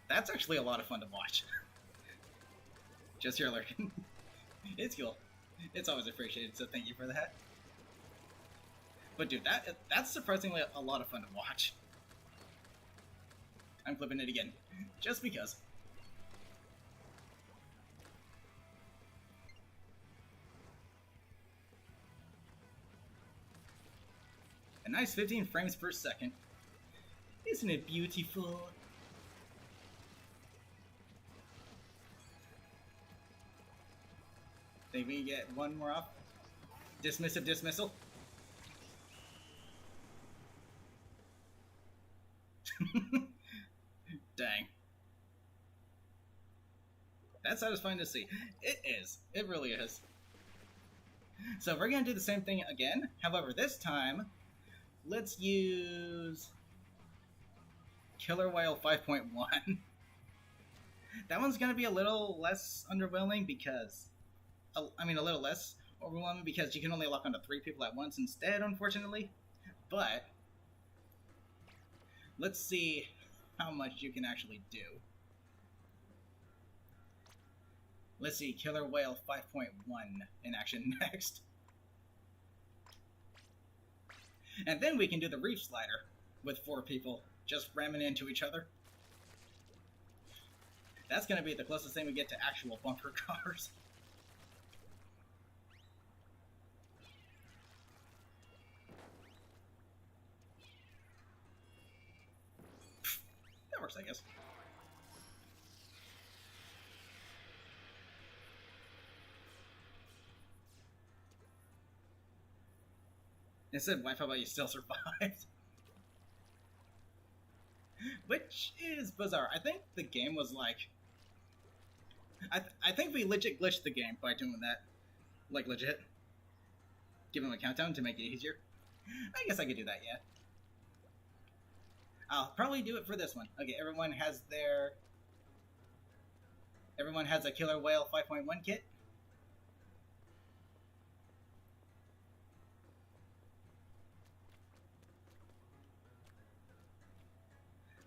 That's actually a lot of fun to watch. Just here lurking. It's cool. It's always appreciated, so thank you for that. But dude, that's surprisingly a lot of fun to watch. I'm clipping it again, just because. A nice 15 frames per second. Isn't it beautiful? Think we can get one more off? Dismissive dismissal? Dang. That's satisfying to see. It is. It really is. So we're going to do the same thing again. However, this time, let's use Killer Whale 5.1. That one's going to be a little less underwhelming because a little less overwhelming because you can only lock onto 3 people at once instead, unfortunately. But let's see how much you can actually do. Let's see, Killer Whale 5.1 in action next. And then we can do the Reef Slider with 4 people just ramming into each other. That's going to be the closest thing we get to actual bumper cars. That works, I guess. It said, wife, how about you still survived? Which is bizarre. I think the game was like... I think we legit glitched the game by doing that. Like, legit. Give him a countdown to make it easier. I guess I could do that, yeah. I'll probably do it for this one. Okay, everyone has their... Everyone has a Killer Whale 5.1 kit.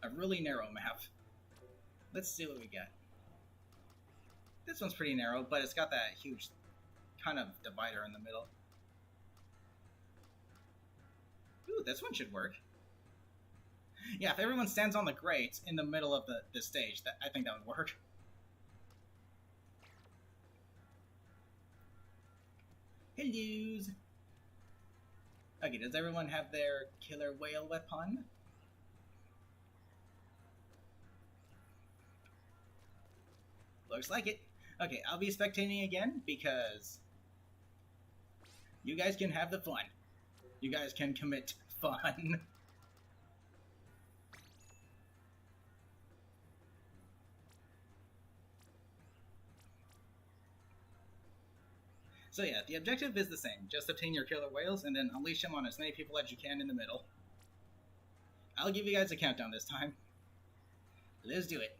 A really narrow map. Let's see what we got. This one's pretty narrow, but it's got that huge kind of divider in the middle. Ooh, this one should work. Yeah, if everyone stands on the grate in the middle of the stage, I think that would work. Hellos! Okay, does everyone have their Killer Whale weapon? Looks like it. Okay, I'll be spectating again because you guys can have the fun. You guys can commit fun. So yeah, the objective is the same. Just obtain your killer whales and then unleash them on as many people as you can in the middle. I'll give you guys a countdown this time. Let's do it.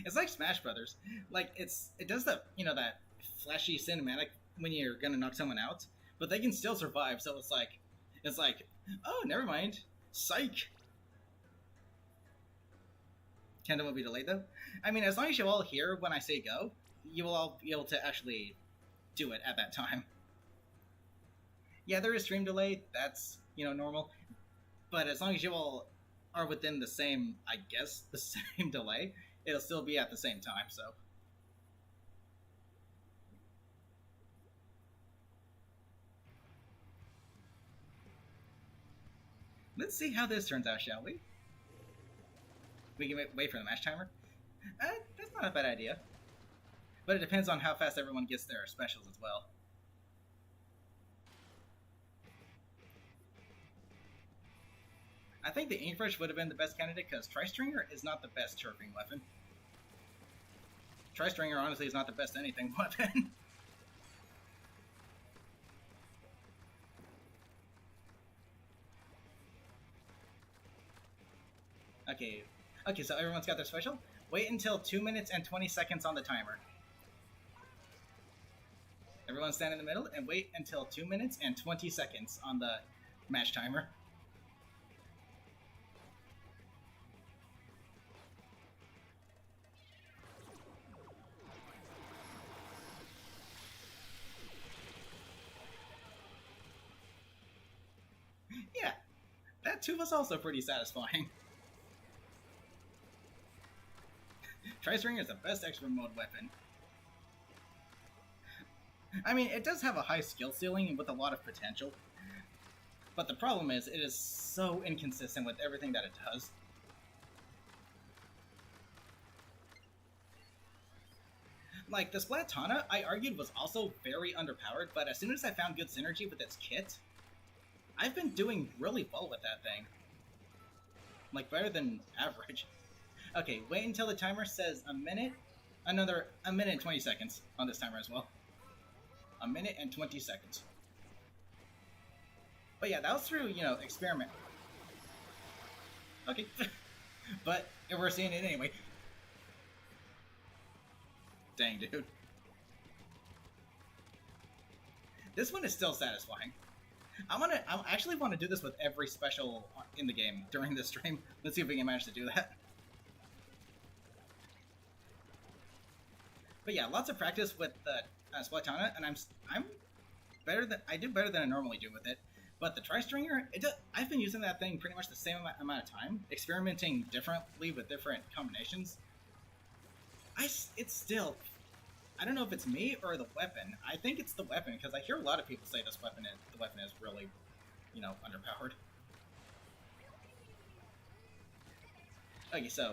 It's like Smash Brothers. Like it does the that flashy cinematic when you're gonna knock someone out, but they can still survive. So it's like, oh, never mind. Psych. Countdown will be delayed though. I mean, as long as you all hear when I say go, you will all be able to actually do it at that time. Yeah, there is stream delay. That's normal, but as long as you all are within the same, I guess, the same delay, it'll still be at the same time, so. Let's see how this turns out, shall we? We can wait for the match timer? That's not a bad idea. But it depends on how fast everyone gets their specials as well. I think the Inkbrush would have been the best candidate because Tri-Stringer is not the best chirping weapon. Tri-Stringer honestly is not the best anything weapon. Okay, so everyone's got their special? Wait until 2 minutes and 20 seconds on the timer. Everyone stand in the middle and wait until 2 minutes and 20 seconds on the match timer. Yeah, that too was also pretty satisfying. Tri-Stringer is the best expert mode weapon. I mean, it does have a high skill ceiling with a lot of potential. But the problem is, it is so inconsistent with everything that it does. Like, the Splatana, I argued was also very underpowered, but as soon as I found good synergy with its kit, I've been doing really well with that thing. Like, better than average. Okay, wait until the timer says a minute. A minute and 20 seconds on this timer as well. A minute and 20 seconds. But yeah, that was through, experiment. Okay. But if we're seeing it anyway. Dang, dude. This one is still satisfying. I actually want to do this with every special in the game during this stream. Let's see if we can manage to do that. But yeah, lots of practice with the Splatoon, and I'm better than I do better than I normally do with it. But the tri-stringer, I've been using that thing pretty much the same amount of time, experimenting differently with different combinations. It's still, I don't know if it's me or the weapon. I think it's the weapon, because I hear a lot of people say the weapon is really, underpowered. Okay, so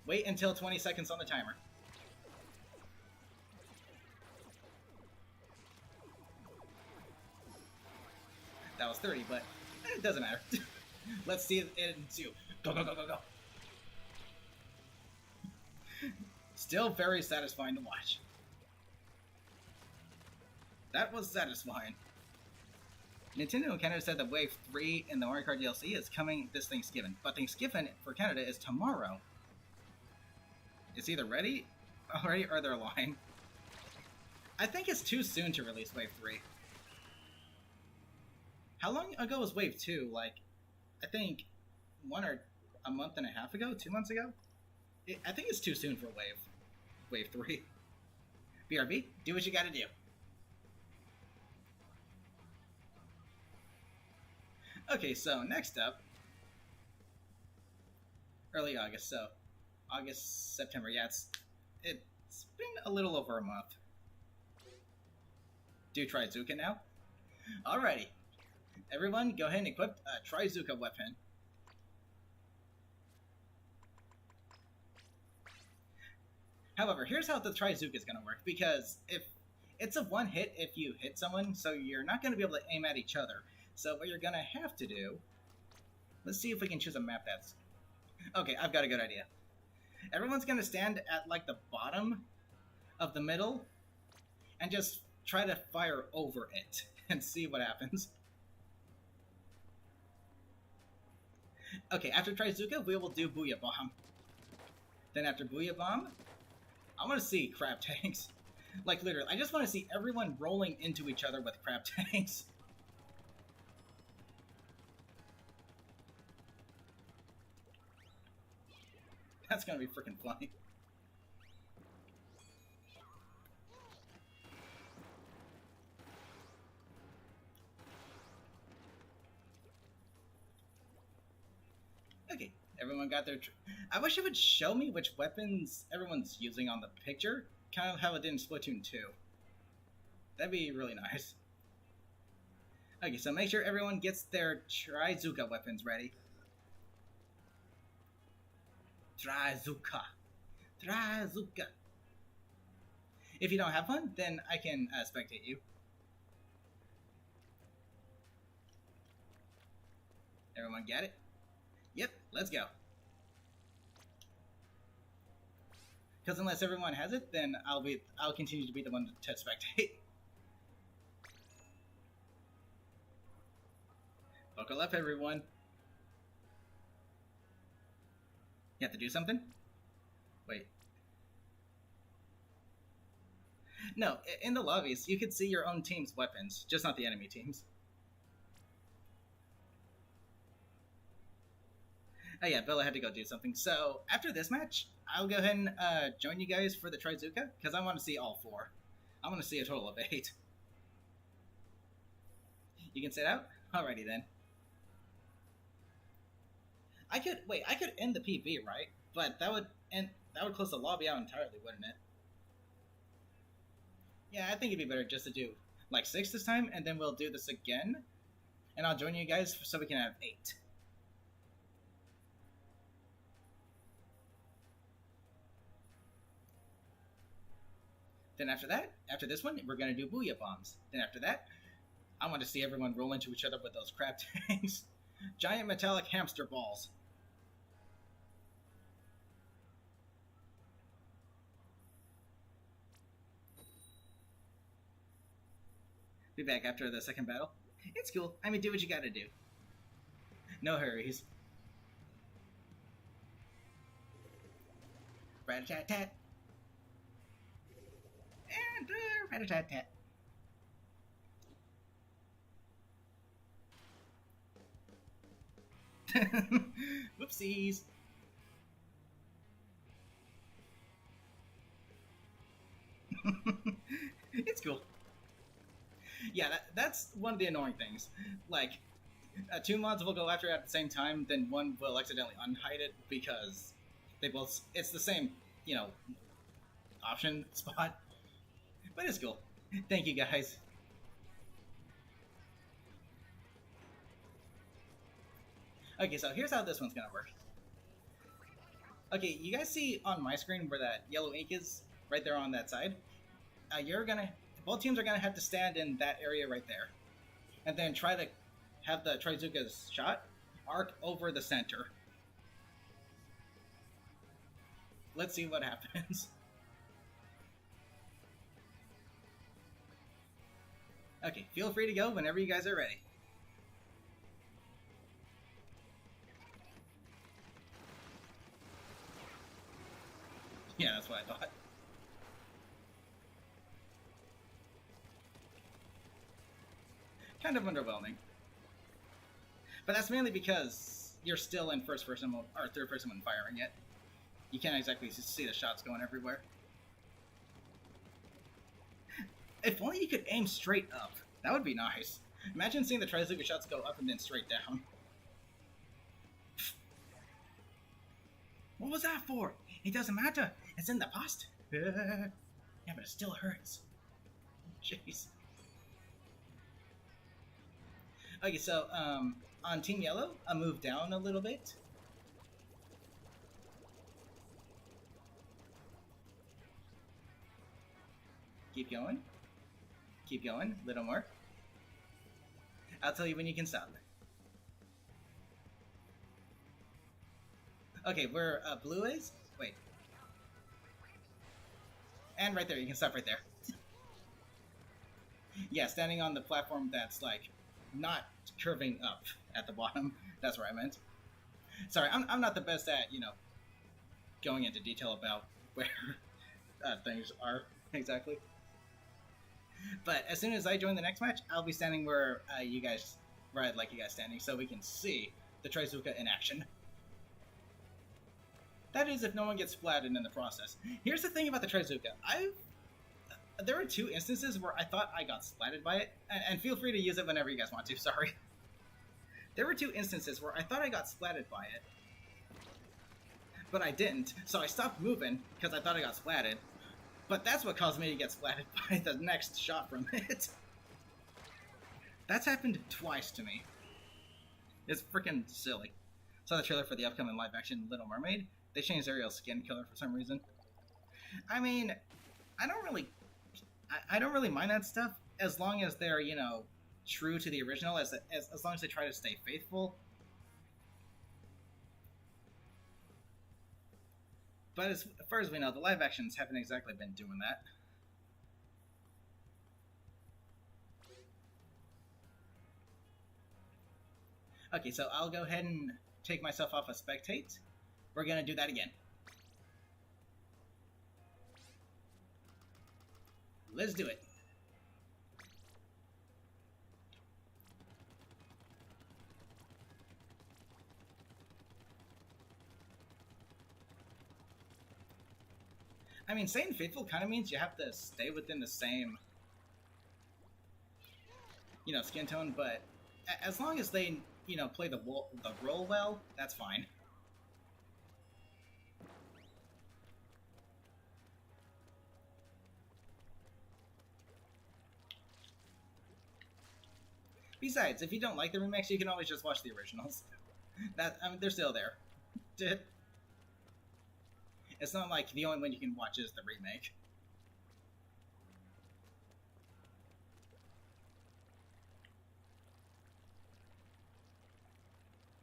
wait until 20 seconds on the timer. That was 30, but it doesn't matter. Let's see it ensue. Go, go, go, go, go. Still very satisfying to watch. That was satisfying. Nintendo in Canada said that Wave 3 in the Mario Kart DLC is coming this Thanksgiving, but Thanksgiving for Canada is tomorrow. It's either ready already or they're lying. I think it's too soon to release Wave 3. How long ago was Wave 2? Like, I think a month and a half ago? 2 months ago? I think it's too soon for Wave 3. BRB, do what you gotta do. Okay, so next up, early August, so August, September, yeah, it's been a little over a month. Do Trizuka now? Alrighty. Everyone, go ahead and equip a Trizuka weapon. However, here's how the Trizuka is going to work, because if it's a one hit if you hit someone, so you're not going to be able to aim at each other. So what you're going to have to do, let's see if we can choose a map that's... Okay, I've got a good idea. Everyone's going to stand at, like, the bottom of the middle and just try to fire over it and see what happens. Okay, after Trizuka, we will do Booyah Bomb. Then after Booyah Bomb, I want to see crab tanks. Like, literally, I just want to see everyone rolling into each other with crab tanks. That's gonna be freaking funny. Okay, everyone got their... I wish it would show me which weapons everyone's using on the picture. Kind of how it did in Splatoon 2. That'd be really nice. Okay, so make sure everyone gets their Trizuka weapons ready. Trizuka. Trizuka. If you don't have one, then I can spectate you. Everyone get it? Yep, let's go. Because unless everyone has it, then I'll continue to be the one to spectate. Buckle up, everyone. You have to do something? Wait. No, in the lobbies, you could see your own team's weapons, just not the enemy team's. Oh yeah, Bella had to go do something. So, after this match, I'll go ahead and join you guys for the Trizuka, because I want to see all 4. I want to see a total of 8. You can sit out? Alrighty then. I could end the PV, right? But that would close the lobby out entirely, wouldn't it? Yeah, I think it'd be better just to do like 6 this time, and then we'll do this again, and I'll join you guys so we can have 8. Then after that, after this one, we're gonna do Booyah Bombs. Then after that, I want to see everyone roll into each other with those crab tanks. Giant metallic hamster balls. Be back after the second battle. It's cool. I mean, do what you gotta do. No hurries. Rat-a-tat-tat. And rat-a-tat-tat. Whoopsies. It's cool. Yeah, that's one of the annoying things. Like, two mods will go after it at the same time, then one will accidentally unhide it because they both. It's the same, option spot. But it's cool. Thank you guys. Okay, so here's how this one's gonna work. Okay, you guys see on my screen where that yellow ink is? Right there on that side? Both teams are gonna have to stand in that area right there. And then try to have the Trizuka's shot arc over the center. Let's see what happens. Okay, feel free to go whenever you guys are ready. Yeah, that's what I thought. Kind of underwhelming. But that's mainly because you're still in first person mode, or third person when firing it. You can't exactly see the shots going everywhere. If only you could aim straight up. That would be nice. Imagine seeing the Trizuka shots go up and then straight down. What was that for? It doesn't matter. It's in the past. Yeah, but it still hurts. Jeez. Okay, so, on Team Yellow, I'll move down a little bit. Keep going. Keep going. A little more. I'll tell you when you can stop. Okay, where blue is? Wait. And right there, you can stop right there. Yeah, standing on the platform that's, like, not curving up at the bottom. That's what I meant. Sorry, I'm not the best at, going into detail about where things are exactly. But as soon as I join the next match, I'll be standing where I'd like you guys standing, so we can see the Trizuka in action. That is, if no one gets splatted in the process. Here's the thing about the Trizuka. There were 2 instances where I thought I got splatted by it, and feel free to use it whenever you guys want to, sorry. There were 2 instances where I thought I got splatted by it, but I didn't, so I stopped moving because I thought I got splatted. But that's what caused me to get splatted by the next shot from it. That's happened twice to me. It's freaking silly. Saw the trailer for the upcoming live-action Little Mermaid. They changed Ariel's skin color for some reason. I mean, I don't really mind that stuff as long as they're, true to the original, as long as they try to stay faithful. But as far as we know, the live actions haven't exactly been doing that. Okay, so I'll go ahead and take myself off of spectate. We're gonna do that again. Let's do it. I mean, staying faithful kind of means you have to stay within the same, skin tone, but as long as they, play the role well, that's fine. Besides, if you don't like the remakes, you can always just watch the originals. They're still there. It's not like the only one you can watch is the remake.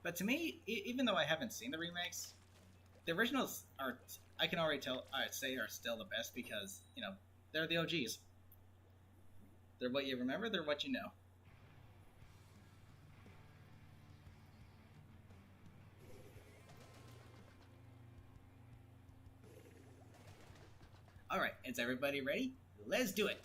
But to me, even though I haven't seen the remakes, the originals are, I can already say are still the best because, they're the OGs. They're what you remember, they're what you know. Alright, is everybody ready? Let's do it!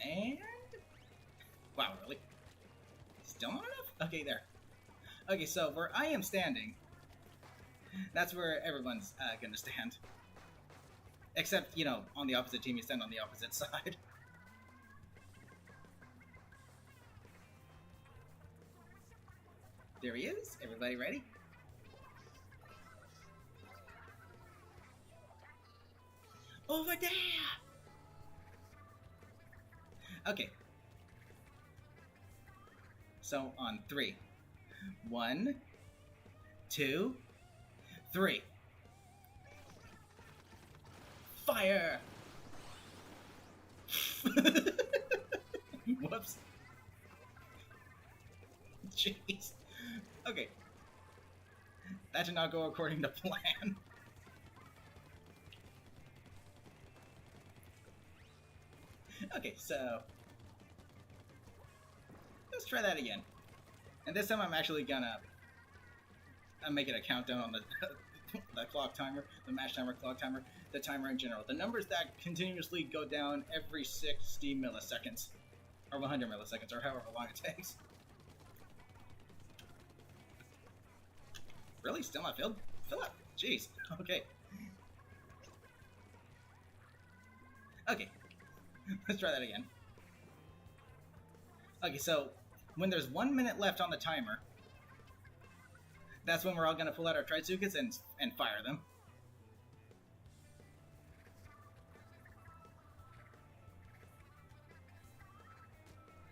And... Wow, really? Still not enough? Okay, there. Okay, so where I am standing, that's where everyone's gonna stand. Except, you know, on the opposite team, you stand on the opposite side. There he is. Everybody ready? Over there! Okay. So, on 3. 1, 2, 3. Fire! Whoops. Jeez. Okay. That did not go according to plan. Okay, so... let's try that again. And this time I'm actually gonna... I'm making a countdown on the the clock timer, the match timer, clock timer, the timer in general. The numbers that continuously go down every 60 milliseconds. Or 100 milliseconds, or however long it takes. Really? Still not filled? Fill up. Jeez. Okay. Okay. Let's try that again. Okay, so when there's 1 minute left on the timer, that's when we're all gonna pull out our Tritsukas and fire them.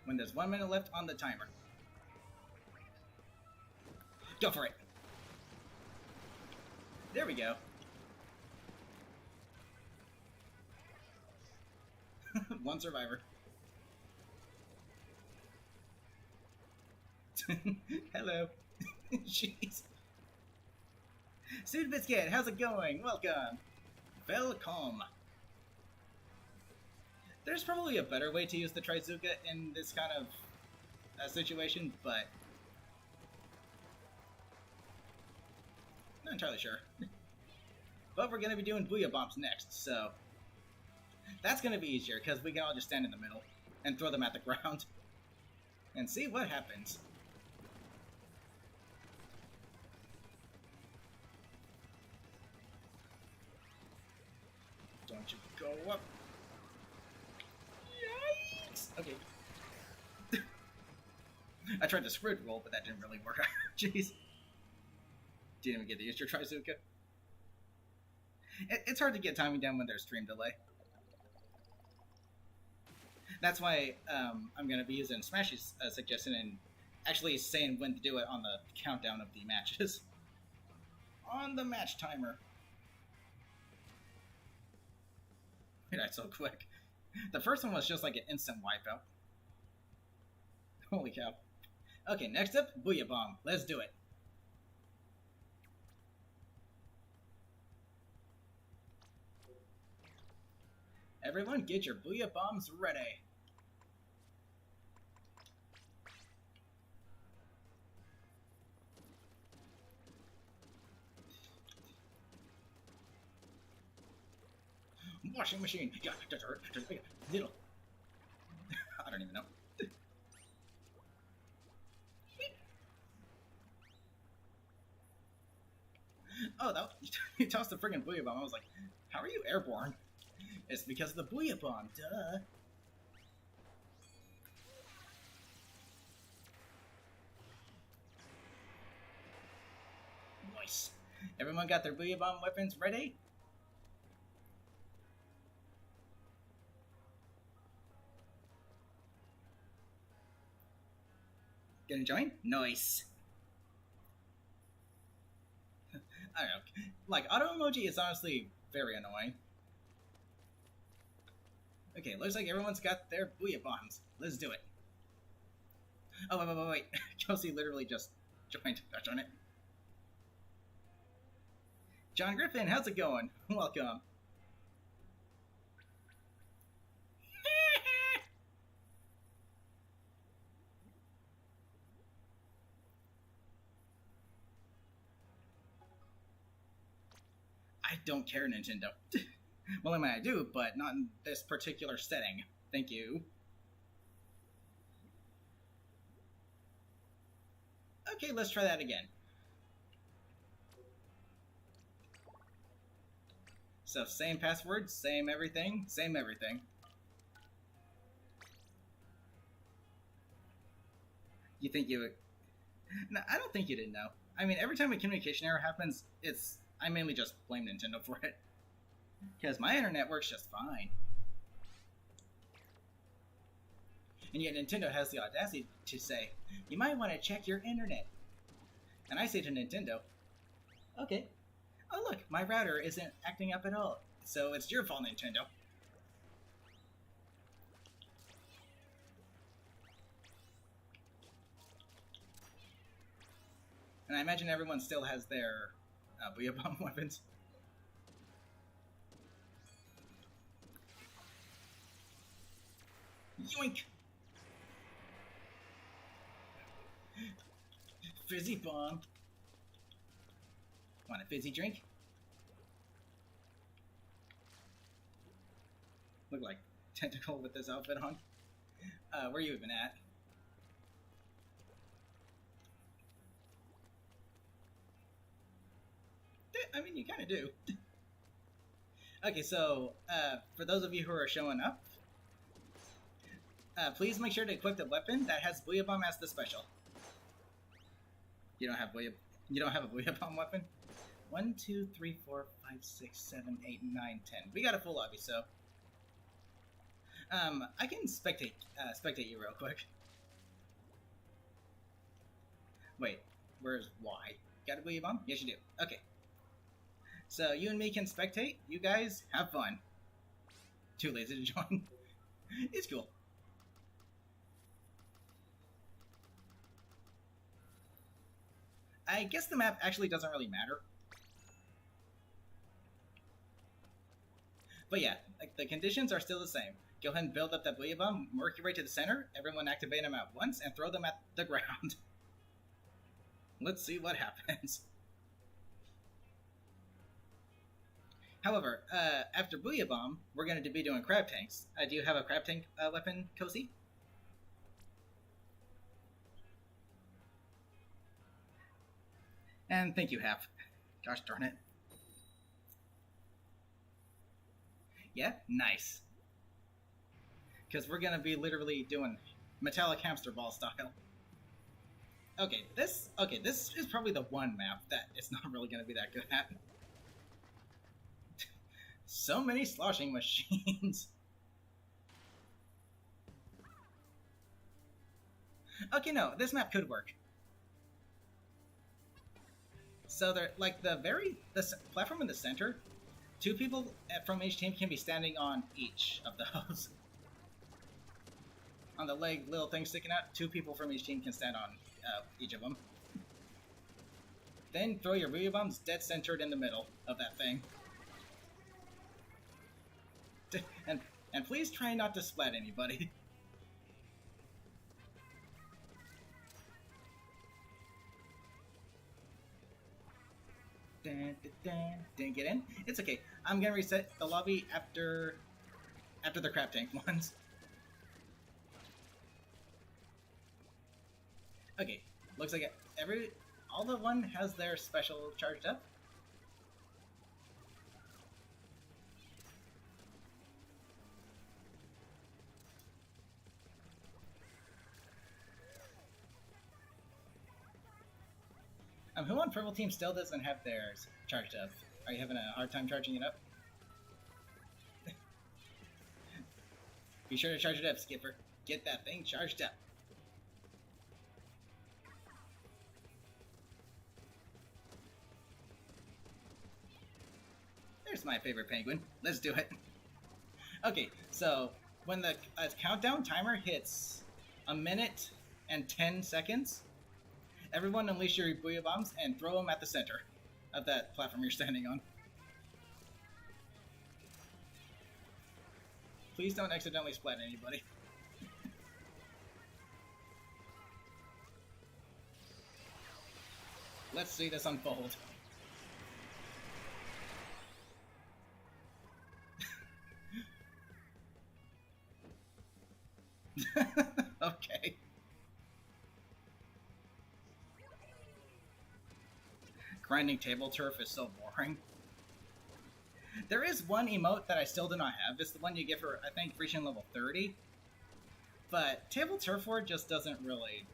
When there's 1 minute left on the timer. Go for it! There we go. One survivor. Hello. Jeez. Suit Biscuit, how's it going? Welcome. Welcome. There's probably a better way to use the Tritsuka in this kind of situation, but not entirely sure. But we're going to be doing Booyah Bombs next, so that's going to be easier, because we can all just stand in the middle and throw them at the ground and see what happens. Don't you go up. Yikes! Okay. I tried to squid roll, but that didn't really work out. Jeez. Didn't even get to use your Tritsuka. It's hard to get timing down when there's stream delay. That's why I'm going to be using Smash's suggestion and actually saying when to do it on the countdown of the matches. On the match timer. That's so quick. The first one was just like an instant wipeout. Holy cow. Okay, next up, Booyah Bomb. Let's do it. Everyone, get your Booyah Bombs ready. Washing machine. Yeah, little. I don't even know. Oh, that he tossed the friggin' Booyah Bomb. I was like, how are you airborne? It's because of the Booyah Bomb, duh. Nice. Everyone got their Booyah Bomb weapons ready? Gonna join? Nice. I don't know. Like, auto emoji is honestly very annoying. Okay, looks like everyone's got their Booyah Bombs. Let's do it. Oh, wait. Kelsey literally just joined. Gosh darn it. John Griffin, how's it going? Welcome. I don't care, Nintendo. Well, I mean, I do, but not in this particular setting. Thank you. Okay, let's try that again. So, same password, same everything, same everything. You think you would... No, I don't think you didn't know. I mean, every time a communication error happens, I mainly just blame Nintendo for it. Because my internet works just fine. And yet Nintendo has the audacity to say, you might want to check your internet. And I say to Nintendo, okay. Oh look, my router isn't acting up at all. So it's your fault, Nintendo. And I imagine everyone still has their Booyah Bomb weapons. Yoink! Fizzy bomb. Want a fizzy drink? Look like Tentacle with this outfit on. Where you even at? I mean, you kind of do. Okay, so, for those of you who are showing up, please make sure to equip the weapon that has Booyah Bomb as the special. You don't have a Booyah Bomb weapon? 1, 2, 3, 4, 5, 6, 7, 8, 9, 10. We got a full lobby, so... I can spectate you real quick. Wait, where's Y? Got a Booyah Bomb? Yes, you do. Okay. So, you and me can spectate. You guys, have fun. Too lazy to join. It's cool. I guess the map actually doesn't really matter. But yeah, like, the conditions are still the same. Go ahead and build up that Booyah Bomb, work your way to the center, everyone activate them at once, and throw them at the ground. Let's see what happens. However, after Booyah Bomb, we're going to be doing crab tanks. Do you have a crab tank weapon, Kosi? And thank you, Half. Gosh darn it. Yeah? Nice. Because we're going to be literally doing metallic hamster ball style. Okay, this is probably the one map that it's not really going to be that good at. So many sloshing machines. Okay, no, this map could work. So they're like the platform in the center. 2 people from each team can be standing on each of those. On the leg, little thing sticking out, 2 people from each team can stand on each of them. Then throw your Booyah Bombs dead centered in the middle of that thing. And please try not to splat anybody. Didn't get in? It's okay. I'm gonna reset the lobby after the crab tank ones. Okay, looks like all the one has their special charged up. Who on purple team still doesn't have theirs charged up? Are you having a hard time charging it up? Be sure to charge it up, Skipper. Get that thing charged up. There's my favorite penguin. Let's do it. Okay, so when the countdown timer hits 1 minute and 10 seconds, everyone unleash your Booyah Bombs and throw them at the center of that platform you're standing on. Please don't accidentally splat anybody. Let's see this unfold. grinding table turf is so boring. There is one emote that I still do not have. It's the one you get for, I think, reaching level 30. But table turf war just doesn't really...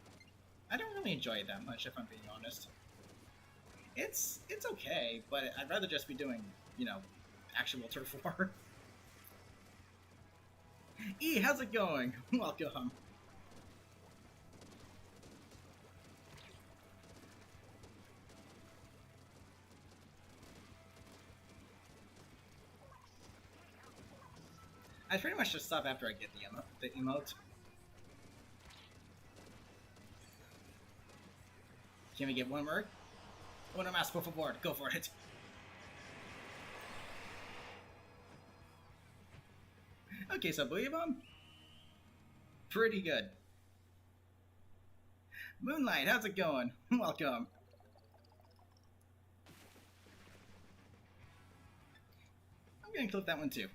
I don't really enjoy it that much, if I'm being honest. It's okay, but I'd rather just be doing, you know, actual turf war. E, how's it going? Welcome. I pretty much just stop after I get the emote. Can we get one more? Una más, por favor. Go for it. Okay, so Booyah Bomb? Pretty good. Moonlight, how's it going? Welcome. I'm gonna clip that one too.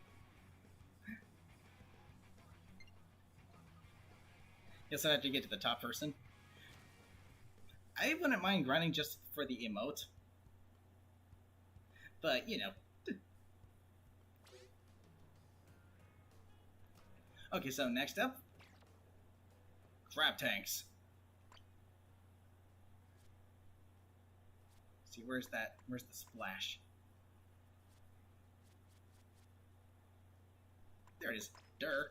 Guess I have to get to the top person. I wouldn't mind grinding just for the emote. But, you know. Okay, so next up. Crab tanks. See, where's the splash? There it is. Durr.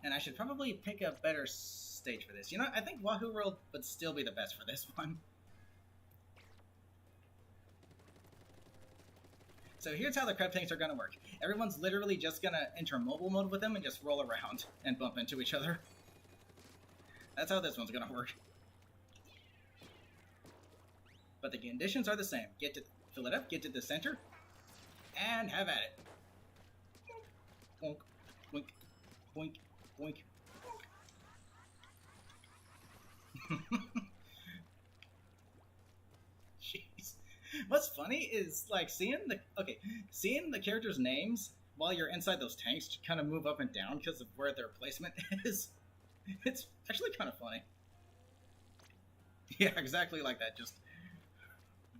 And I should probably pick a better stage for this. You know, I think Wahoo World would still be the best for this one. So here's how the crab tanks are going to work. Everyone's literally just going to enter mobile mode with them and just roll around and bump into each other. That's how this one's going to work. But the conditions are the same. Fill it up, get to the center, and have at it. Boink, boink, boink. Boink. Jeez. What's funny is like seeing the characters' names while you're inside those tanks to kind of move up and down because of where their placement is. It's actually kind of funny. Yeah, exactly like that. Just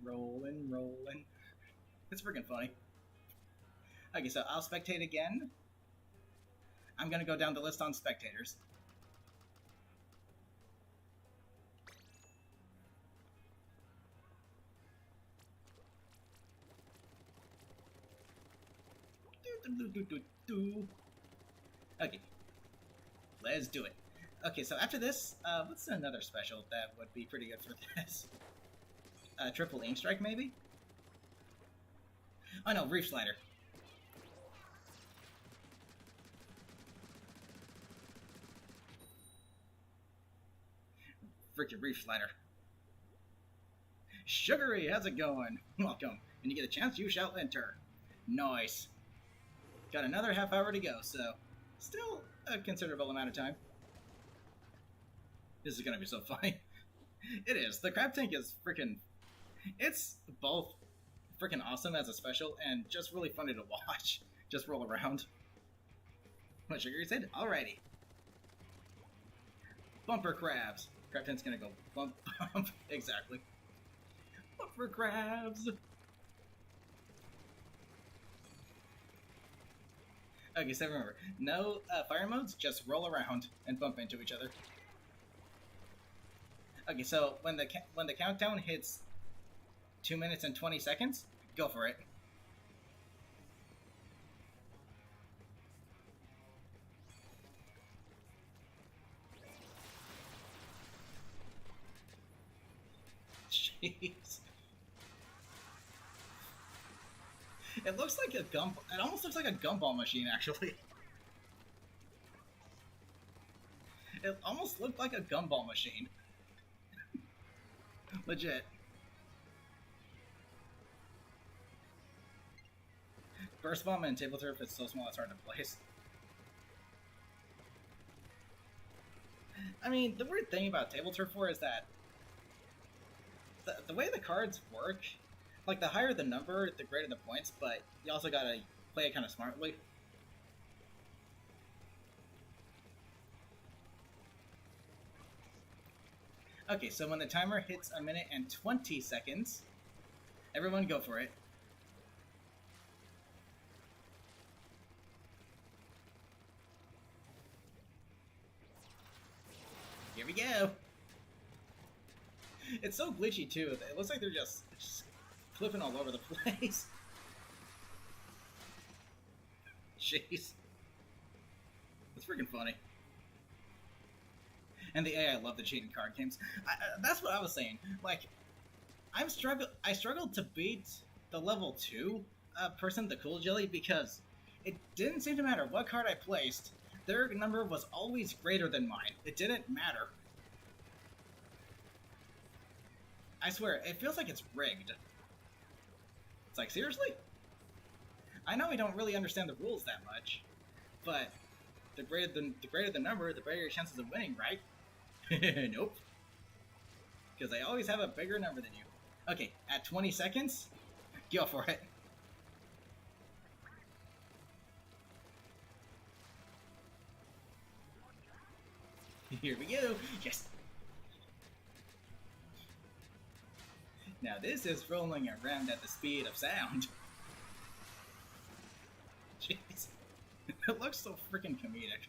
rolling. It's freaking funny. Okay, so I'll spectate again. I'm going to go down the list on spectators. Okay. Let's do it. Okay, so after this, what's another special that would be pretty good for this? Triple aim strike, maybe? Oh no, Reef Slider. Freaking Reef Slider. Sugary, how's it going? Welcome. When you get a chance, you shall enter. Nice. Got another half hour to go, so still a considerable amount of time. This is gonna be so funny. It is. The crab tank is freaking... It's both freaking awesome as a special and just really funny to watch. Just roll around. What Sugar said? Alrighty. Bumper crabs. Crab tank's gonna go bump, bump. Exactly. Bumper crabs. Okay, so remember, no fire modes, just roll around and bump into each other. Okay, so when the countdown hits 2 minutes and 20 seconds, go for it. Jeez. It looks like a gum. It almost looks like a gumball machine, actually. It almost looked like a gumball machine. Legit. Burst Bomb and Table Turf is so small it's hard to place. I mean, the weird thing about Table Turf 4 is that the way the cards work, like the higher the number, the greater the points, but you also gotta play it kind of smartly. Okay, so when the timer hits 1 minute and 20 seconds, everyone go for it. Here we go. It's so glitchy too. It looks like they're just flipping all over the place. Jeez. That's freaking funny. And the AI love the cheating card games. That's what I was saying. Like, I struggled to beat the level 2 person, the Cool Jelly, because it didn't seem to matter what card I placed. Their number was always greater than mine. It didn't matter. I swear, it feels like it's rigged. It's like, seriously? I know we don't really understand the rules that much, but the greater the number, the better your chances of winning, right? Nope. Because they always have a bigger number than you. Okay, at 20 seconds, go for it. Here we go. Yes. Now this is rolling around at the speed of sound. Jeez. It looks so freaking comedic.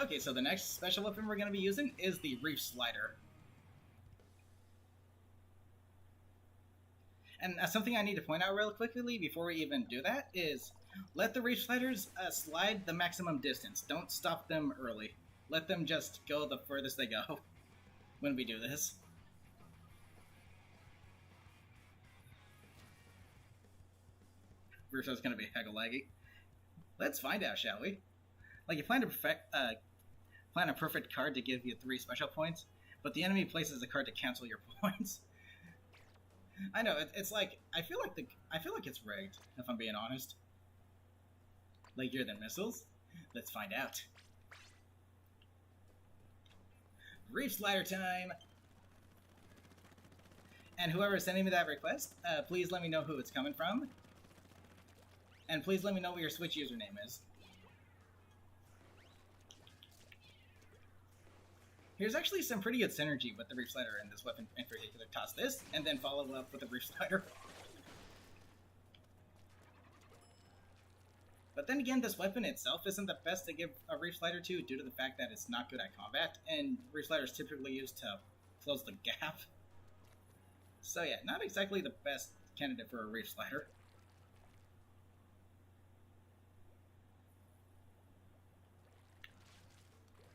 Okay, so the next special weapon we're going to be using is the Reef Slider. And something I need to point out real quickly before we even do that is let the Reef Sliders slide the maximum distance. Don't stop them early. Let them just go the furthest they go when we do this. Reef Slider's going to be hecka laggy. Let's find out, shall we? Like, you plan a perfect card to give you 3 special points, but the enemy places a card to cancel your points. I know, it's like, I feel like it's rigged, if I'm being honest. Leggier than missiles? Let's find out. Reef Slider time! And whoever is sending me that request, please let me know who it's coming from. And please let me know what your Switch username is. Here's actually some pretty good synergy with the Reef Slider and this weapon in particular. Toss this, and then follow up with the Reef Slider. But then again, this weapon itself isn't the best to give a Reef Slider to due to the fact that it's not good at combat, and Reef Slider is typically used to close the gap. So yeah, not exactly the best candidate for a Reef Slider.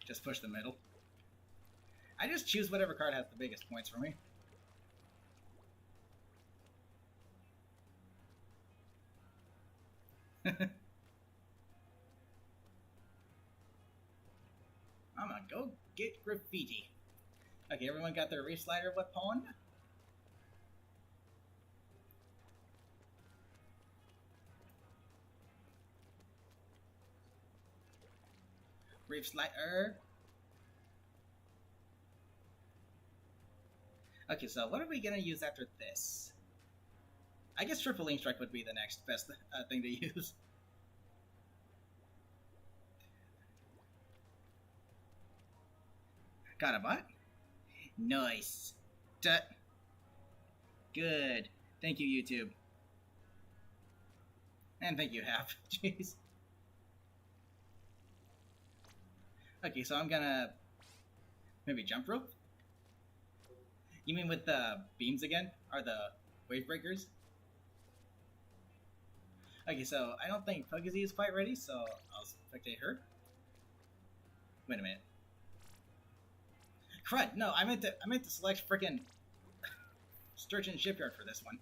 Just push the middle. I just choose whatever card has the biggest points for me. I'm gonna go get graffiti. Okay, everyone got their Reef Slider weapon? Reef Slider. Okay, so what are we gonna use after this? I guess Triple Link Strike would be the next best thing to use. Got a bot? Nice. Good. Thank you, YouTube. And thank you, Half. Jeez. Okay, so I'm gonna... maybe jump rope? You mean with the beams again? Or the wave breakers? Okay, so I don't think Puggsy is quite ready, so I'll spectate her. Wait a minute. Crud! No, I meant to select frickin' Sturgeon Shipyard for this one,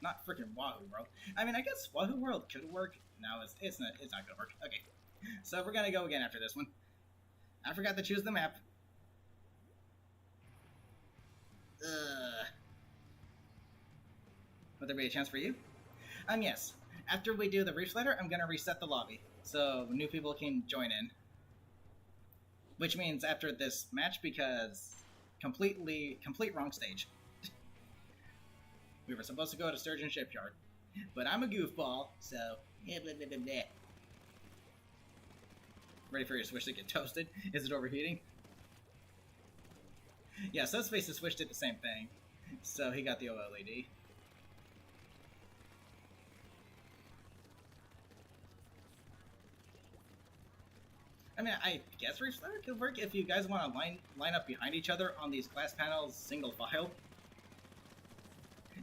not frickin' Wahoo World. I mean, I guess Wahoo World could work. No, it's not gonna work. Okay, so we're gonna go again after this one. I forgot to choose the map. Would there be a chance for you? Yes. After we do the Reef Slider, I'm gonna reset the lobby, so new people can join in. Which means after this match, because complete wrong stage. We were supposed to go to Sturgeon Shipyard, but I'm a goofball, so yeah, blah, blah, blah, blah. Ready for your Switch to get toasted? Is it overheating? Yeah, Subspace's Switch did the same thing. So he got the OLED. I mean, I guess Reef Slider could work if you guys want to line up behind each other on these glass panels single file.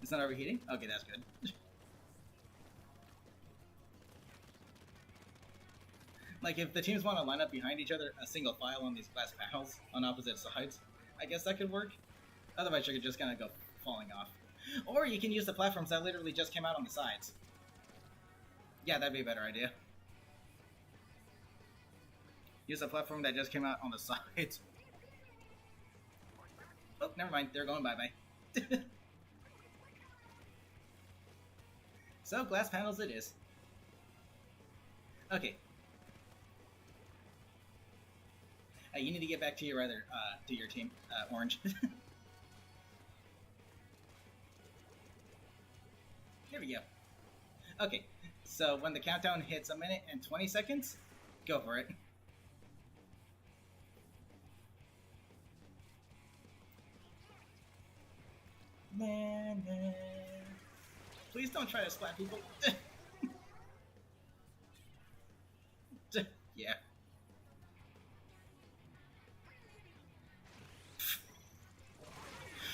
It's not overheating? Okay, that's good. Like, if the teams want to line up behind each other, a single file on these glass panels on opposite sides, I guess that could work. Otherwise, you're just gonna go falling off. Or you can use the platforms that literally just came out on the sides. Yeah, that'd be a better idea. Use a platform that just came out on the sides. Oh, never mind. They're going bye-bye. So, glass panels it is. Okay. You need to get back to your team, Orange. Here we go. Okay, so when the countdown hits 1 minute and 20 seconds, go for it. Please don't try to splat people. Yeah.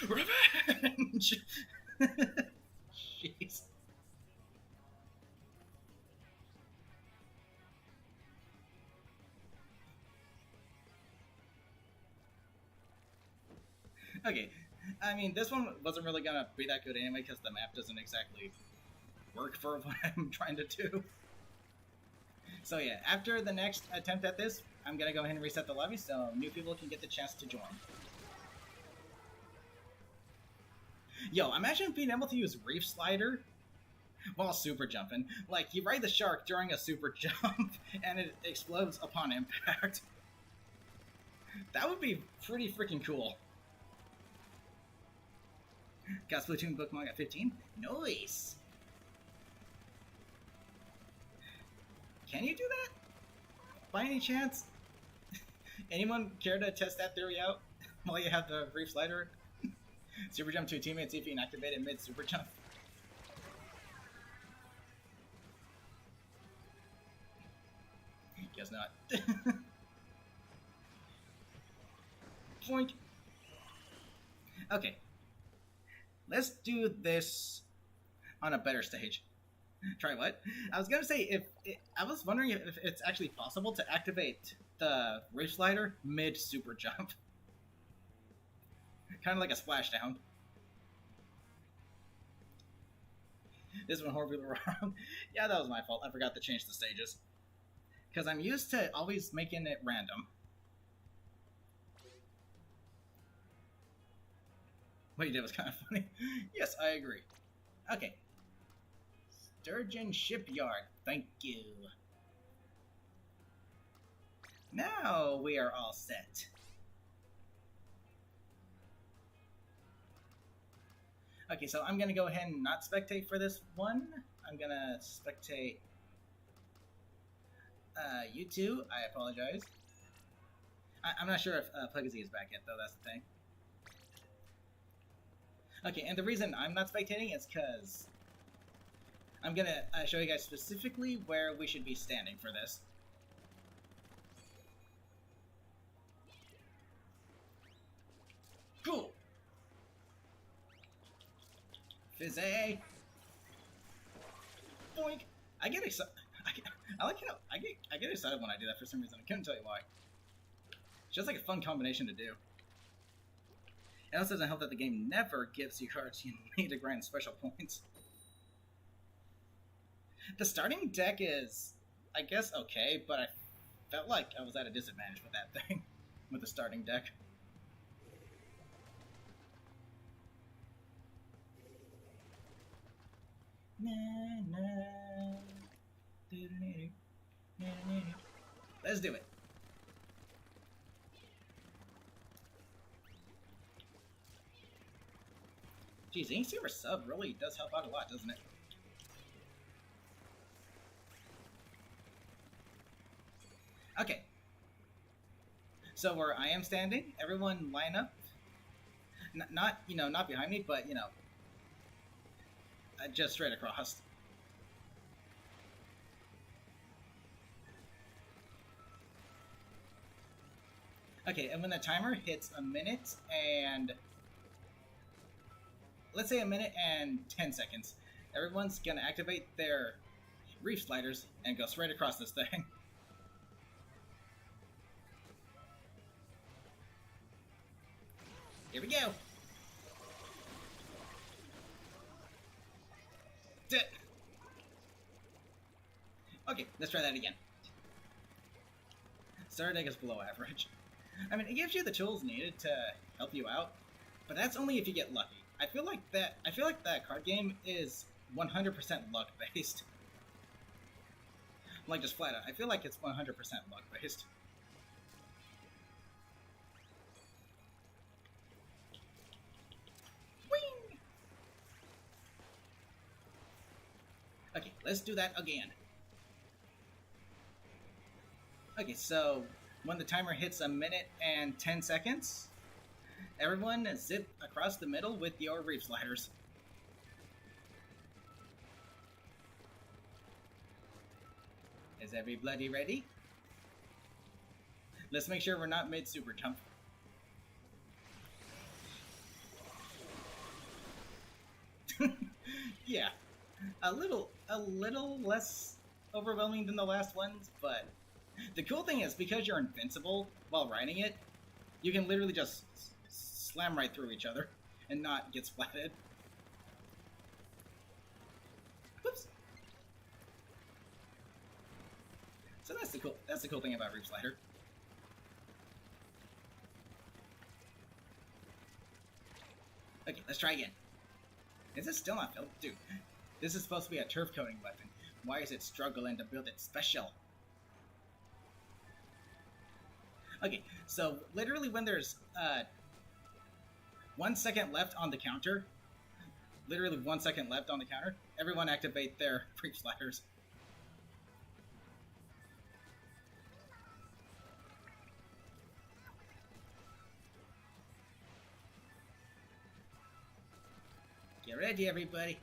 Revenge! Jeez. Okay, I mean, this one wasn't really gonna be that good anyway because the map doesn't exactly work for what I'm trying to do. So yeah, after the next attempt at this, I'm gonna go ahead and reset the lobby so new people can get the chance to join. Yo, imagine being able to use Reef Slider while super jumping. Like, you ride the shark during a super jump, and it explodes upon impact. That would be pretty freaking cool. Got Splatoon bookmark at 15? Nice! Can you do that? By any chance? Anyone care to test that theory out while you have the Reef Slider? Super jump to a teammate, see if you can activate it mid-super jump. Guess not. Point. Okay. Let's do this on a better stage. Try what? I was gonna say, I was wondering if it's actually possible to activate the Reef Slider mid-super jump. Kind of like a splashdown. This went horribly wrong. Yeah, that was my fault. I forgot to change the stages. Because I'm used to always making it random. What you did was kind of funny. Yes, I agree. Okay. Sturgeon Shipyard. Thank you. Now we are all set. Okay, so I'm going to go ahead and not spectate for this one. I'm going to spectate you two. I apologize. I'm not sure if Plegacy is back yet, though. That's the thing. Okay, and the reason I'm not spectating is because I'm going to show you guys specifically where we should be standing for this. Cool! Fizzay! Boink! I get excited. I like how I get excited when I do that for some reason. I couldn't tell you why. It's just like a fun combination to do. It also doesn't help that the game never gives you cards you need to grind special points. The starting deck is, I guess, okay, but I felt like I was at a disadvantage with that thing, with the starting deck. Let's do it. Geez, Inksaber sub really does help out a lot, doesn't it? Okay, So where I am standing, everyone line up. Not not behind me, but just straight across. Okay, and when the timer hits a minute and let's say a minute and 10 seconds, everyone's gonna activate their reef sliders and go straight across this thing. Here we go. Okay, let's try that again. Star deck is below average. I mean, it gives you the tools needed to help you out, but that's only if you get lucky. I feel like that card game is 100% luck based. Like just flat out, I feel like it's 100% luck based. Whee! Okay, let's do that again. Okay, so when the timer hits a minute and 10 seconds, everyone zip across the middle with your reef sliders. Is everybody ready? Let's make sure we're not mid-super jump. Yeah, a little less overwhelming than the last ones, but the cool thing is because you're invincible while riding it, you can literally just slam right through each other and not get splatted. Whoops. So that's the cool thing about Reef Slider. Okay, let's try again. Is this still not filled? Dude, this is supposed to be a turf coating weapon. Why is it struggling to build it special? Okay, so literally when there's 1 second left on the counter, everyone activate their Reef Sliders. Get ready, everybody.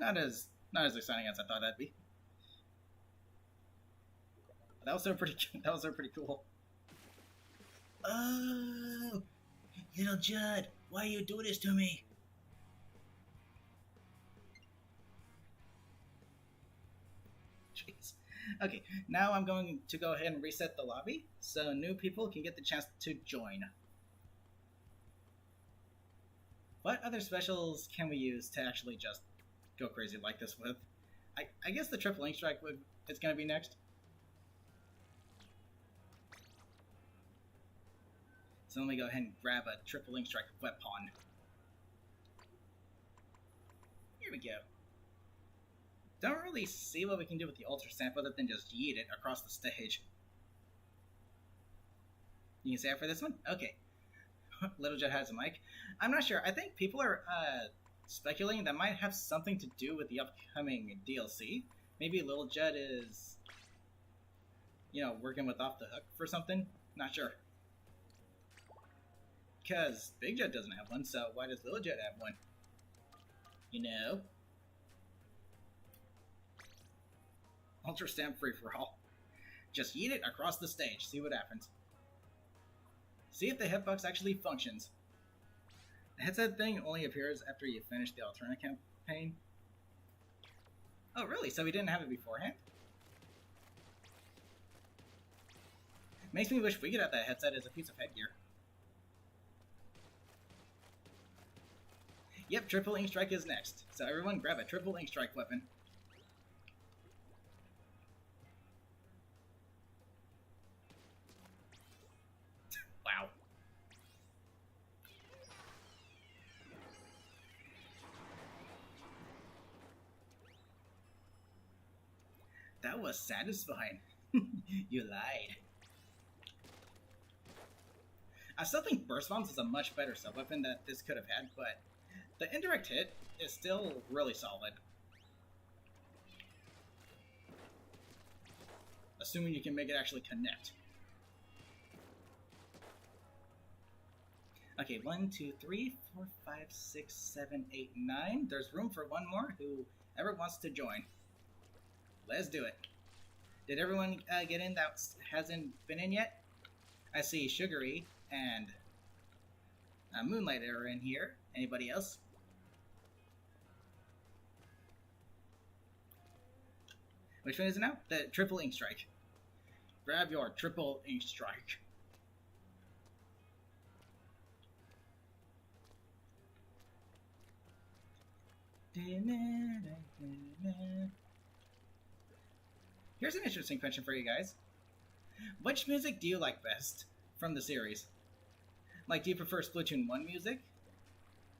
Not as exciting as I thought that'd be. That was so pretty cool. Oh, little Judd, why you do this to me? Jeez. Okay, now I'm going to go ahead and reset the lobby so new people can get the chance to join. What other specials can we use to actually just go crazy like this with? I guess the triple ink strike is going to be next. So let me go ahead and grab a triple ink strike weapon. Here we go. Don't really see what we can do with the ultra stamp other than just yeet it across the stage. You can say it for this one? Okay. Little Jet has a mic. I'm not sure. I think people are speculating that might have something to do with the upcoming DLC. Maybe Little Jet is, working with Off the Hook for something. Not sure. Because Big Jet doesn't have one, so why does Little Jet have one? Ultra Stamp free for all. Just yeet it across the stage. See what happens. See if the hitbox actually functions. The headset thing only appears after you finish the alternate campaign. Oh, really? So we didn't have it beforehand? Makes me wish we could have that headset as a piece of headgear. Yep, triple ink strike is next. So everyone grab a triple ink strike weapon. Wow. That was satisfying. You lied. I still think Burst Bombs is a much better sub-weapon that this could have had, but The indirect hit is still really solid. Assuming you can make it actually connect. Okay, 1, 2, 3, 4, 5, 6, 7, 8, 9. There's room for one more whoever wants to join. Let's do it. Did everyone get in that hasn't been in yet? I see Sugary and Moonlight are in here. Anybody else? Which one is it now? The triple ink strike. Grab your triple ink strike. Here's an interesting question for you guys. Which music do you like best from the series? Like, do you prefer Splatoon 1 music?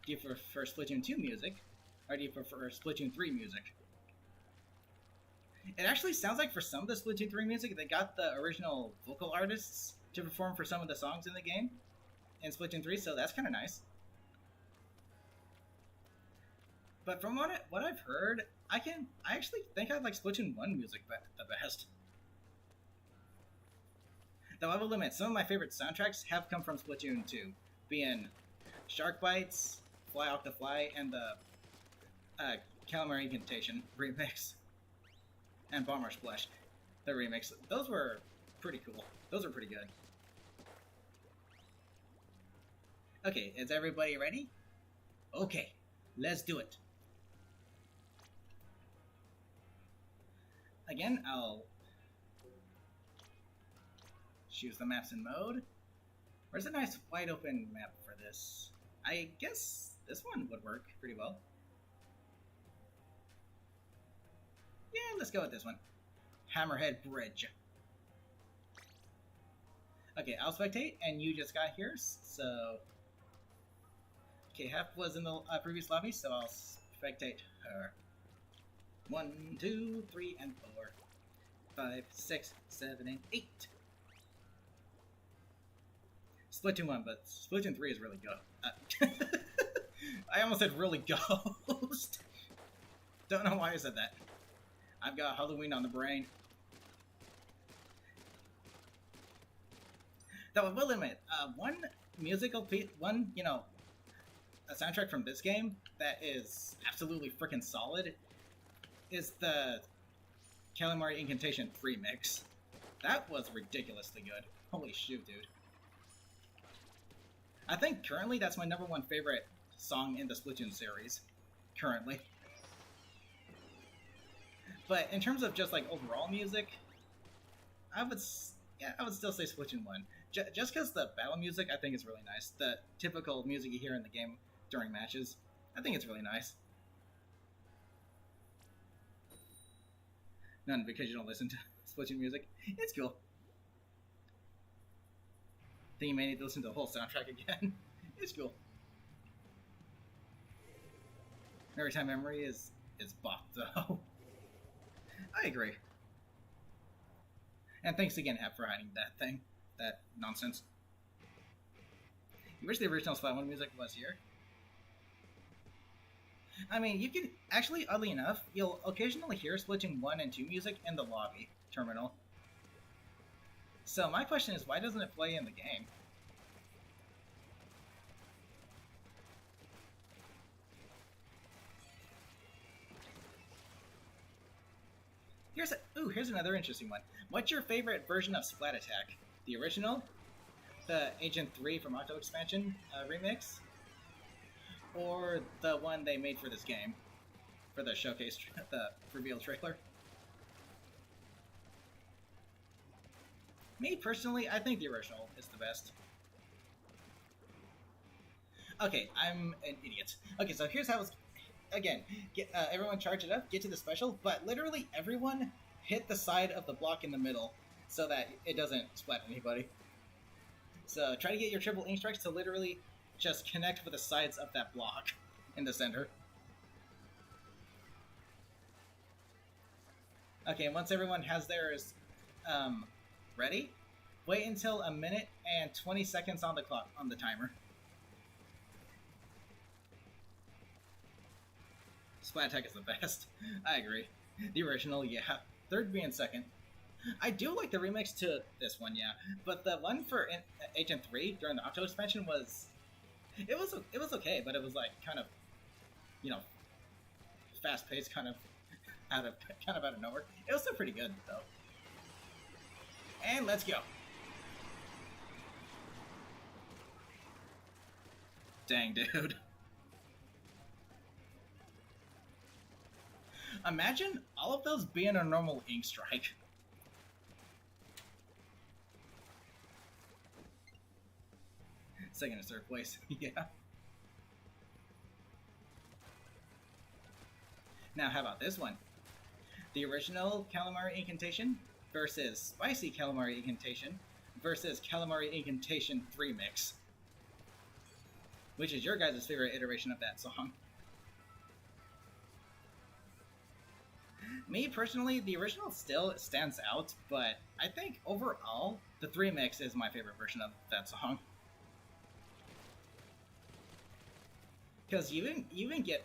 Do you prefer Splatoon 2 music? Or do you prefer Splatoon 3 music? It actually sounds like for some of the Splatoon 3 music, they got the original vocal artists to perform for some of the songs in the game in Splatoon 3, so that's kind of nice. But from what I've heard, I actually think I like Splatoon 1 music the best. Though I will admit, some of my favorite soundtracks have come from Splatoon 2, being Shark Bites, Fly Octafly, and the Calamari Incantation remix. And Bomber Splash, the remix. Those were pretty cool. Those are pretty good. Okay, is everybody ready? Okay, let's do it. Again, I'll choose the maps in mode. Where's a nice wide open map for this? I guess this one would work pretty well. Yeah, let's go with this one. Hammerhead Bridge. Okay, I'll spectate, and you just got here, so... Okay, Hef was in the previous lobby, so I'll spectate her. 1, 2, 3, and 4. 5, 6, 7, and 8. Splatoon 1, but Splatoon 3 is really go. I almost said really ghost. Don't know why I said that. I've got Halloween on the brain. Though I will admit, one musical piece, a soundtrack from this game that is absolutely freaking solid is the Calamari Incantation remix. That was ridiculously good. Holy shoot, dude. I think currently that's my #1 favorite song in the Splatoon series. Currently. But in terms of just like overall music, I would still say Splatoon 1. Just because the battle music I think is really nice. The typical music you hear in the game during matches, I think it's really nice. None because you don't listen to Splatoon music. It's cool. I think you may need to listen to the whole soundtrack again. It's cool. Every time memory is bop though. I agree. And thanks again, Hap, for hiding that nonsense. You wish the original Splatoon music was here. I mean, you could actually, oddly enough, you'll occasionally hear Splatoon 1 and 2 music in the lobby terminal. So my question is, why doesn't it play in the game? Here's another interesting one. What's your favorite version of Splat Attack? The original? The Agent 3 from Octo Expansion remix? Or the one they made for this game? For the showcase, the reveal trailer? Me, personally, I think the original is the best. Okay, I'm an idiot. Okay, so here's how it's... Again, everyone charge it up, get to the special, but literally everyone hit the side of the block in the middle so that it doesn't splat anybody. So try to get your triple ink strikes to literally just connect with the sides of that block in the center. Okay, once everyone has theirs ready, wait until 1 minute and 20 seconds on the clock, on the timer. Splat Attack is the best. I agree. The original, yeah. Third being second. I do like the remix to this one, yeah. But the one for Agent 3 during the Octo expansion was... It was okay, but it was like kind of, you know, fast-paced, kind of out of nowhere. It was still pretty good, though. And let's go. Dang, dude. Imagine all of those being a normal Ink Strike. Second and third place, yeah. Now, how about this one? The original Calamari Incantation versus Spicy Calamari Incantation versus Calamari Incantation 3 Mix. Which is your guys' favorite iteration of that song? Me, personally, the original still stands out, but I think overall, the 3 Mix is my favorite version of that song. Because you even get,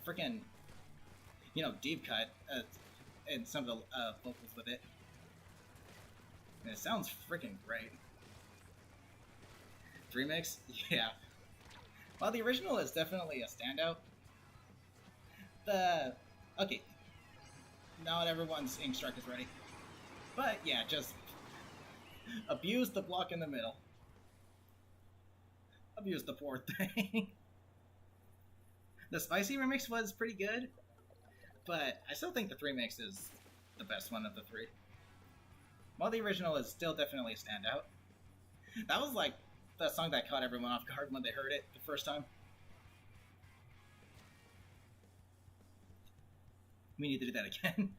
freaking, you know, deep cut in some of the vocals with it. And it sounds freaking great. 3 Mix? Yeah. While the original is definitely a standout, okay, not everyone's Ink Strike is ready. But yeah, just abuse the block in the middle. Abuse the poor thing. The Spicy remix was pretty good, but I still think the 3 Mix is the best one of the three. While the original is still definitely a standout. That was like the song that caught everyone off guard when they heard it the first time. We need to do that again.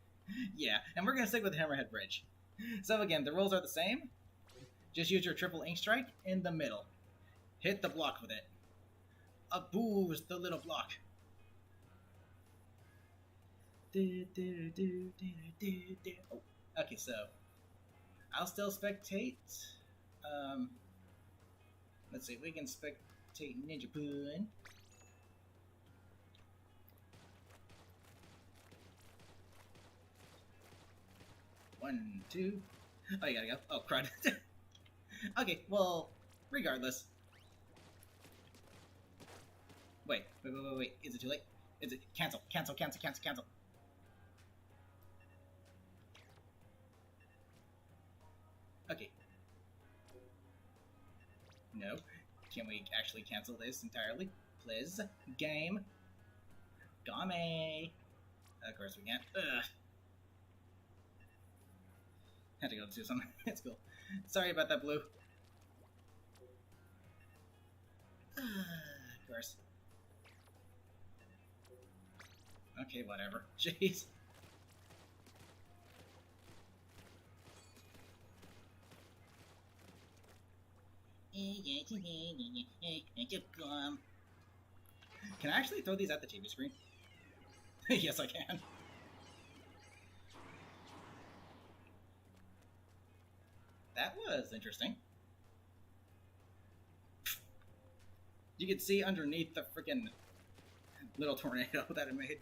Yeah, and we're going to stick with Hammerhead Bridge. So again, the rules are the same. Just use your triple Ink Strike in the middle. Hit the block with it. Abuse the little block. Oh, okay, so I'll still spectate. Let's see if we can spectate Ninja Poon. One, two. Oh, you gotta go. Oh, crud. Okay, well, regardless. Wait. Is it too late? Is it cancel? Okay. No. Can we actually cancel this entirely? Please. Game. Game. Of course we can't. Ugh. Had to go do something. It's cool. Sorry about that, Blue. Of course. Okay, whatever. Jeez. Can I actually throw these at the TV screen? Yes, I can. That was interesting. You could see underneath the freaking little tornado that it made.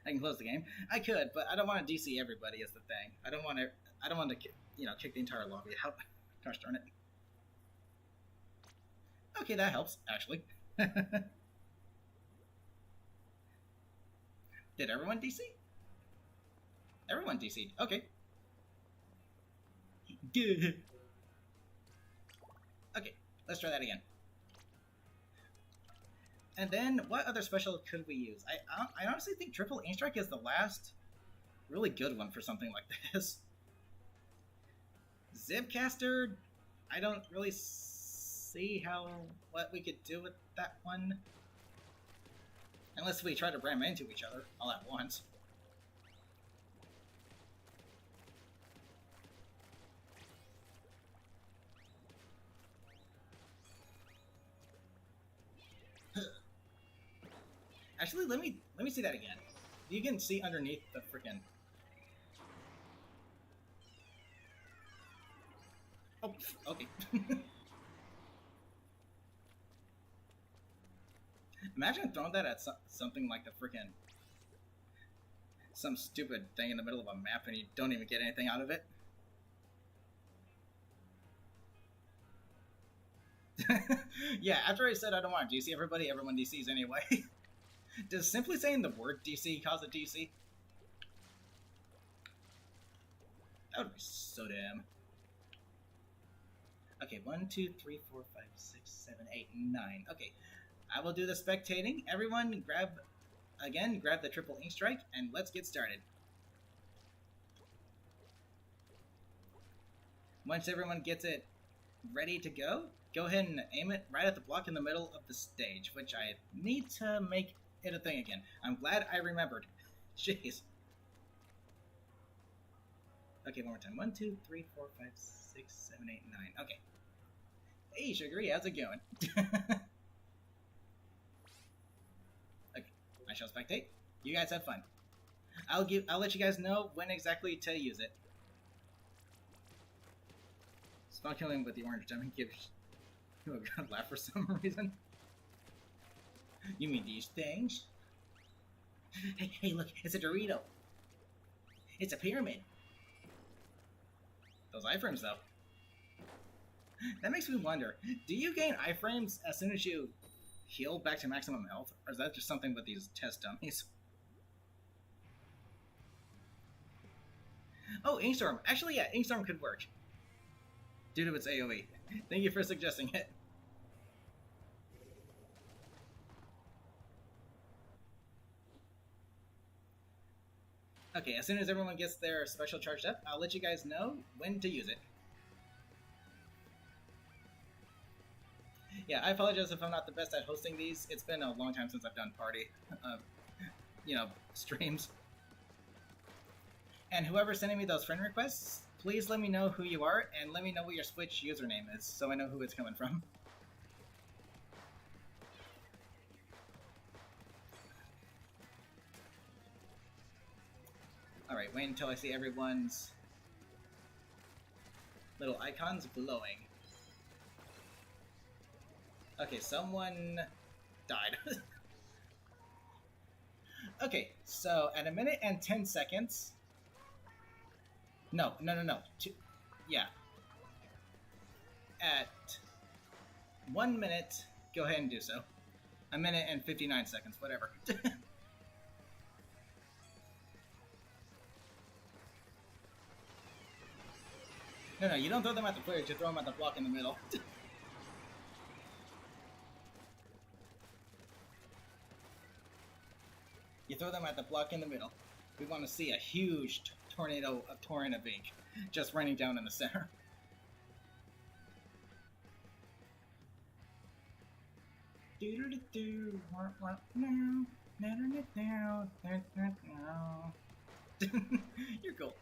I can close the game. I could, but I don't want to DC everybody is the thing. I don't want to, you know, kick the entire lobby out. Gosh darn it. Okay, that helps, actually. Did everyone DC? Everyone DC'd. Okay. Good. Okay, let's try that again. And then, what other special could we use? I honestly think Triple Ink Strike is the last really good one for something like this. Zipcaster, I don't really see what we could do with that one. Unless we try to ram into each other all at once. Actually, let me see that again. You can see underneath the freaking. Oh, okay. Imagine throwing that at something like the freaking some stupid thing in the middle of a map and you don't even get anything out of it. Yeah, after I said I don't want to DC everybody, everyone DCs anyway. Does simply saying the word DC cause a DC? That would be so damn. Okay, 1, 2, 3, 4, 5, 6, 7, 8, 9. Okay, I will do the spectating. Everyone grab the triple ink strike, and let's get started. Once everyone gets it ready to go ahead and aim it right at the block in the middle of the stage, which I need to make it a thing again. I'm glad I remembered. Jeez. Okay, one more time. 1, 2, 3, 4, 5, 6, 7, 8, 9. Okay. Hey, Sugary, how's it going? Okay, I shall spectate. You guys have fun. I'll let you guys know when exactly to use it. Spell killing with the orange diamond gives you a good laugh for some reason. You mean these things? Hey, look, it's a Dorito. It's a pyramid. Those iframes, though. That makes me wonder, do you gain iframes as soon as you heal back to maximum health? Or is that just something with these test dummies? Oh, Inkstorm. Actually, yeah, Inkstorm could work. Due to its AoE. Thank you for suggesting it. Okay, as soon as everyone gets their special charged up, I'll let you guys know when to use it. Yeah, I apologize if I'm not the best at hosting these. It's been a long time since I've done party, streams. And whoever's sending me those friend requests, please let me know who you are and let me know what your Switch username is so I know who it's coming from. Alright, wait until I see everyone's little icons glowing. Okay, someone died. Okay, so at 1 minute and 10 seconds... No. Yeah. At 1 minute, go ahead and do so. 1 minute and 59 seconds, whatever. No, you don't throw them at the players, you throw them at the block in the middle. You throw them at the block in the middle. We want to see a huge torrent of ink just raining down in the center. You're cool.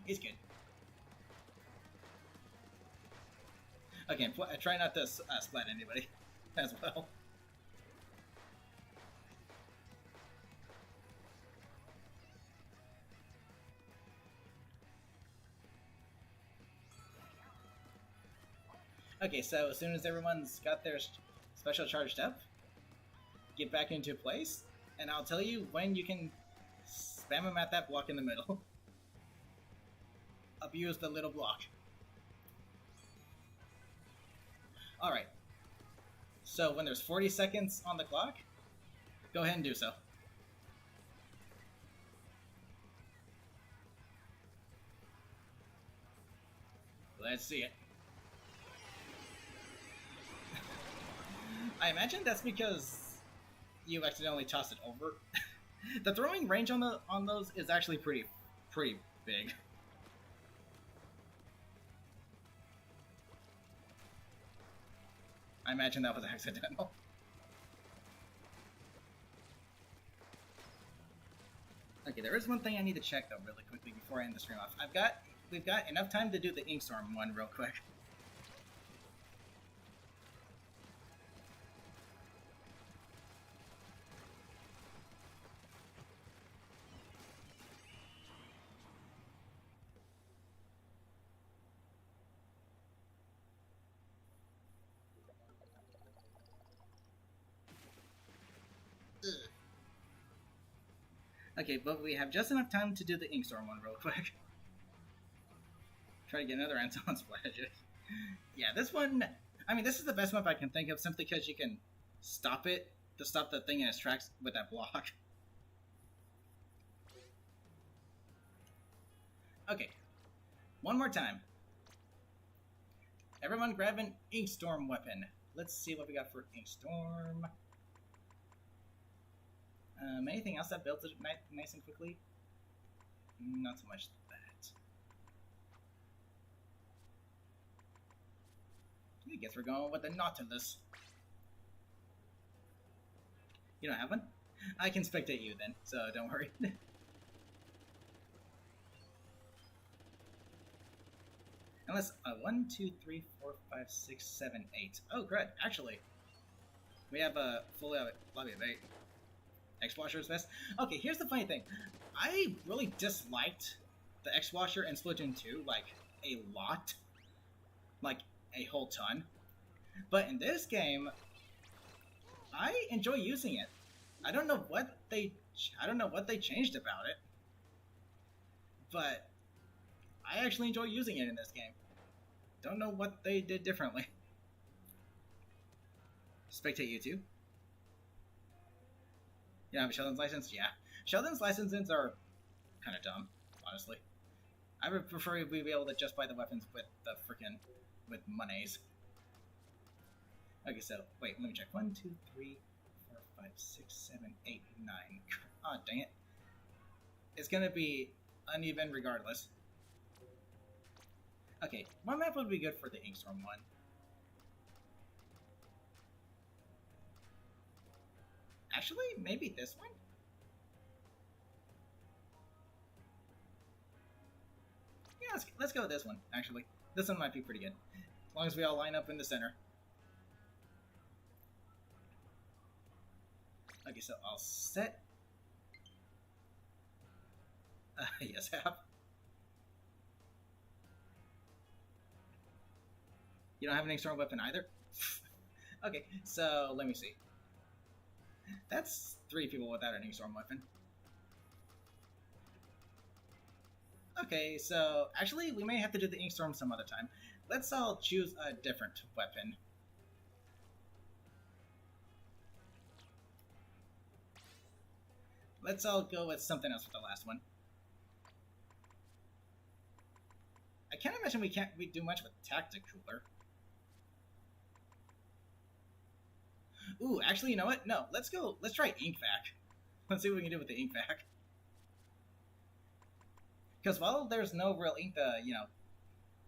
It's good. Again, try not to splat anybody as well. Okay, so as soon as everyone's got their special charged up, get back into place, and I'll tell you when you can spam them at that block in the middle. Abuse the little block. Alright. So when there's 40 seconds on the clock, go ahead and do so. Let's see it. I imagine that's because you accidentally tossed it over. The throwing range on those is actually pretty big. I imagine that was accidental. Okay, there is one thing I need to check though really quickly before I end the stream off. We've got enough time to do the Inkstorm one real quick. Okay, but we have just enough time to do the Inkstorm one real quick. Try to get another answer on Splatoon. Yeah, this one... I mean, this is the best map I can think of, simply because you can stop it, to stop the thing in its tracks with that block. Okay, one more time. Everyone grab an Inkstorm weapon. Let's see what we got for Inkstorm. Anything else that builds it nice and quickly? Not so much that. I guess we're going with the Nautilus. You don't have one? I can spectate you then, so don't worry. Unless, 1, 2, 3, 4, 5, 6, 7, 8. Oh, great. Actually, we have a full lobby of 8. X-Washer's best. Okay, here's the funny thing. I really disliked the X-Washer in Splatoon 2, like, a lot. Like, a whole ton. But in this game, I enjoy using it. I don't know what they changed about it, but I actually enjoy using it in this game. Don't know what they did differently. Spectate you too. You don't have a Sheldon's license? Yeah. Sheldon's licenses are kind of dumb, honestly. I would prefer we be able to just buy the weapons with the with monies. Okay, so, wait, let me check. 1, 2, 3, 4, 5, 6, 7, 8, 9. Oh, dang it. It's gonna be uneven regardless. Okay, what map would be good for the Inkstorm one? Actually, maybe this one? Yeah, let's go with this one, actually. This one might be pretty good. As long as we all line up in the center. Okay, so I'll set... yes, Hap. You don't have an Inkstorm weapon either? Okay, so let me see. That's 3 people without an Inkstorm weapon. Okay, so actually we may have to do the Inkstorm some other time. Let's all choose a different weapon. Let's all go with something else for the last one. I can't imagine we do much with Tactic Cooler. Ooh, actually, you know what? No, let's try Ink Vac. Let's see what we can do with the Ink Vac. Because while there's no real ink to,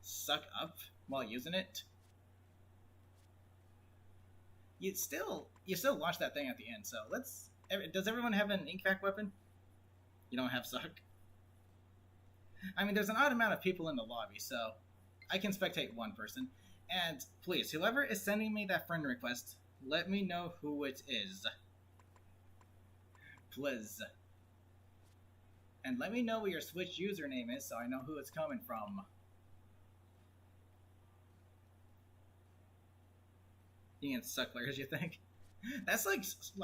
suck up while using it, you still launch that thing at the end. So let's... Does everyone have an Ink Vac weapon? You don't have suck? I mean, there's an odd amount of people in the lobby, so I can spectate one person. And please, whoever is sending me that friend request, let me know who it is. Please. And let me know what your Switch username is so I know who it's coming from. You can suck players, you think? That's like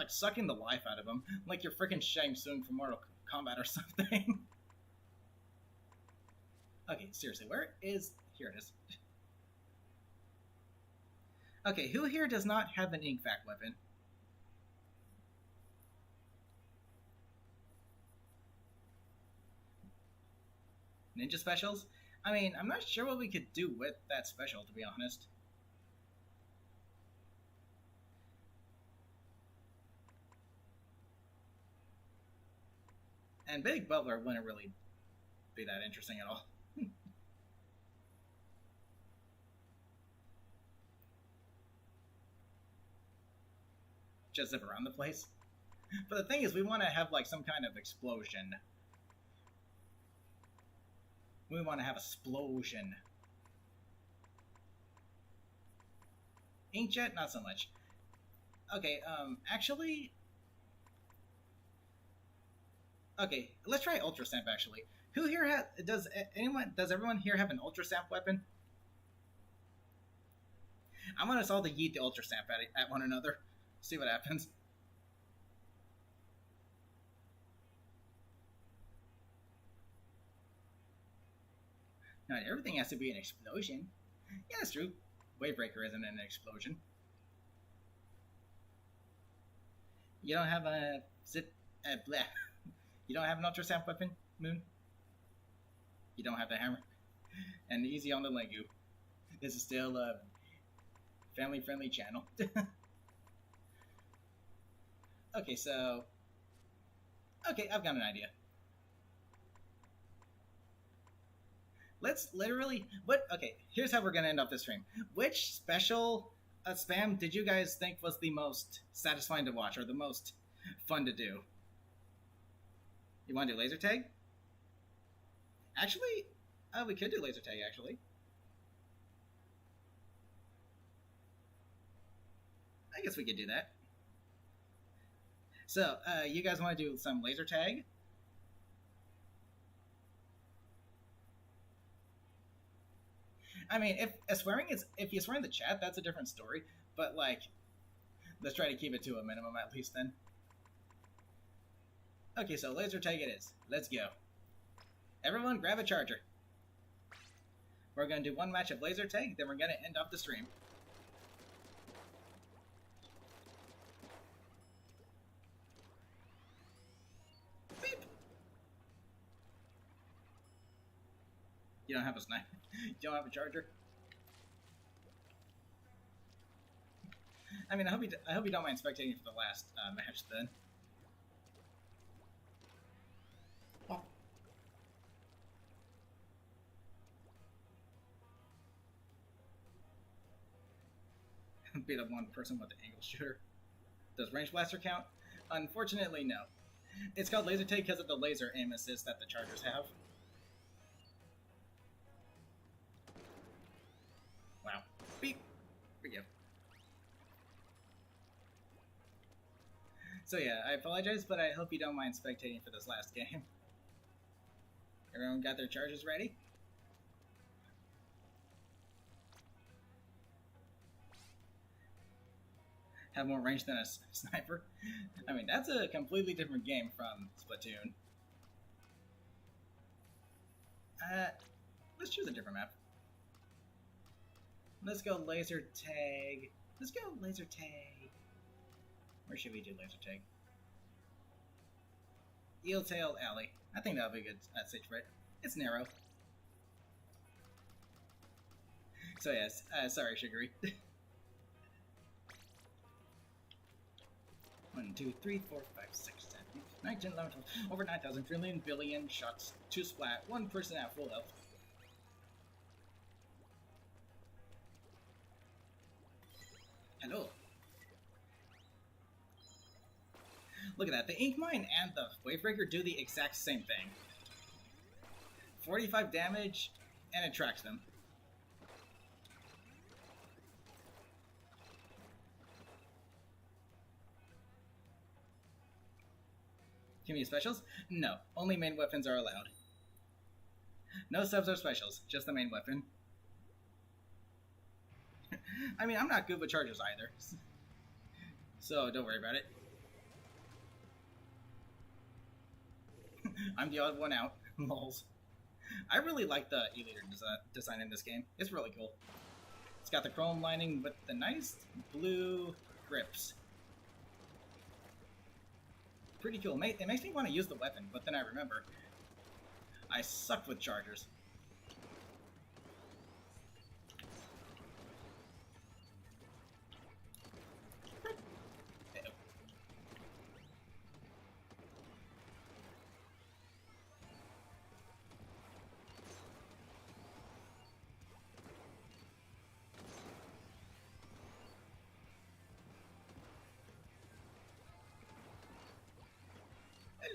sucking the life out of them. Like you're freaking Shang Tsung from Mortal Kombat or something. Okay, seriously, where is... Here it is. Okay, who here does not have an Ink Vac weapon? Ninja specials? I mean, I'm not sure what we could do with that special, to be honest. And Big Bubbler wouldn't really be that interesting at all. Just zip around the place. But the thing is, we want to have like some kind of explosion. We want to have a splosion. Inkjet, not so much. Okay, actually... Okay, let's try Ultra Stamp, actually. Who here does everyone here have an Ultra Stamp weapon? I want us all to yeet the Ultra Stamp at one another. See what happens. Not everything has to be an explosion. Yeah, that's true. Wavebreaker isn't an explosion. You don't have a zip. Blah. You don't have an ultrasound weapon, Moon. You don't have the hammer. And easy on the Legu. This is still a family-friendly channel. Okay, so... Okay, I've got an idea. Let's literally... Okay, here's how we're gonna end up this stream. Which special spam did you guys think was the most satisfying to watch, or the most fun to do? You want to do laser tag? Actually, we could do laser tag, actually. I guess we could do that. So, you guys want to do some laser tag? I mean, if you swear in the chat, that's a different story. But like, let's try to keep it to a minimum at least then. Okay, so laser tag it is. Let's go. Everyone, grab a charger. We're gonna do one match of laser tag, then we're gonna end off the stream. Beep. You don't have a sniper. You don't have a charger. I mean, I hope you don't mind spectating for the last match then. Oh. Beat up one person with the angle shooter. Does range blaster count? Unfortunately, no. It's called laser tag because of the laser aim assist that the chargers have. Wow. Beep. Here we go. So yeah, I apologize, but I hope you don't mind spectating for this last game. Everyone got their charges ready? Have more range than a sniper? I mean, that's a completely different game from Splatoon. Let's choose a different map. Let's go laser tag. Let's go laser tag. Where should we do laser tag? Eeltail Alley. I think that'll be a good stage for it. It's narrow. So yes, sorry, Sugary. 1, 2, 3, 4, 5, 6, 7, 8, 9, 10, 11, 12, over 9,000 trillion billion shots, 2 splat, 1 person at full health. Hello. Look at that, the Ink Mine and the Wavebreaker do the exact same thing. 45 damage, and it tracks them. Can we use specials? No, only main weapons are allowed. No subs or specials, just the main weapon. I mean, I'm not good with charges either, so don't worry about it. I'm the odd one out. Lols. I really like the E-Leader design in this game. It's really cool. It's got the chrome lining with the nice blue grips. Pretty cool. It makes me want to use the weapon, but then I remember I suck with chargers.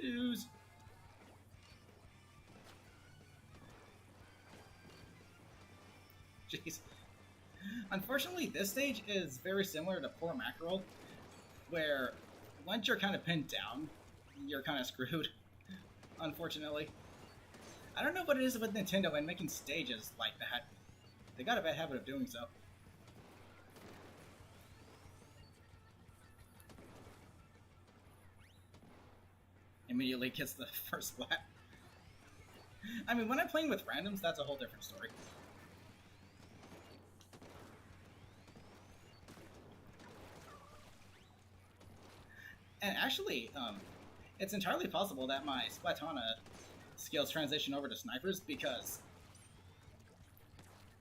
Lose. Jeez. Unfortunately, this stage is very similar to Poor Mackerel, where once you're kind of pinned down, you're kind of screwed. Unfortunately. I don't know what it is with Nintendo and making stages like that. They got a bad habit of doing so. Immediately gets the first splat. I mean, when I'm playing with randoms, that's a whole different story. And actually, it's entirely possible that my Splatoon skills transition over to snipers because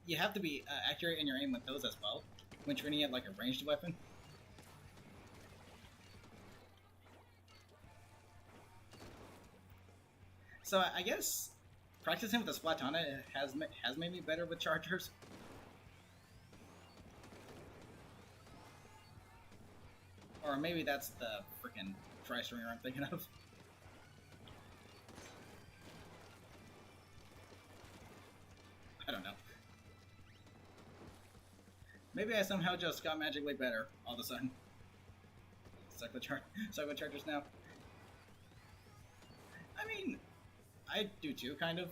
you have to be accurate in your aim with those as well when training at like a ranged weapon. So I guess practicing with the Splatoon has made me better with chargers. Or maybe that's the freaking tri-stringer I'm thinking of. I don't know. Maybe I somehow just got magically better all of a sudden. Suck with chargers now. I mean, I do too, kind of.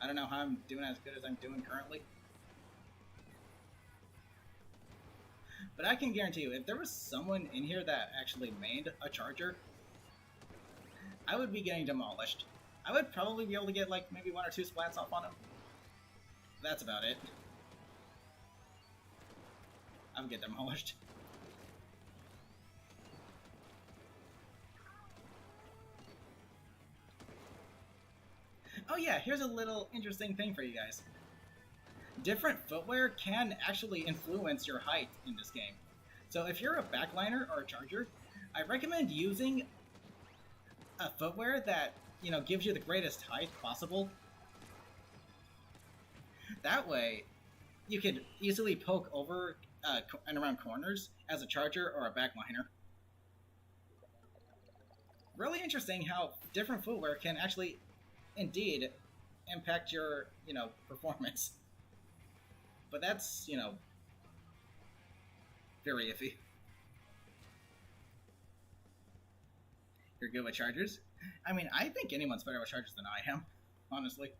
I don't know how I'm doing as good as I'm doing currently. But I can guarantee you, if there was someone in here that actually made a charger, I would be getting demolished. I would probably be able to get like maybe 1 or 2 splats off on him. That's about it. I would get demolished. Oh yeah, here's a little interesting thing for you guys. Different footwear can actually influence your height in this game. So if you're a backliner or a charger, I recommend using a footwear that, you know, gives you the greatest height possible. That way, you could easily poke over and around corners as a charger or a backliner. Really interesting how different footwear can actually, indeed, impact your, you know, performance. But that's, you know, very iffy. You're good with chargers? I mean, I think anyone's better with chargers than I am, honestly.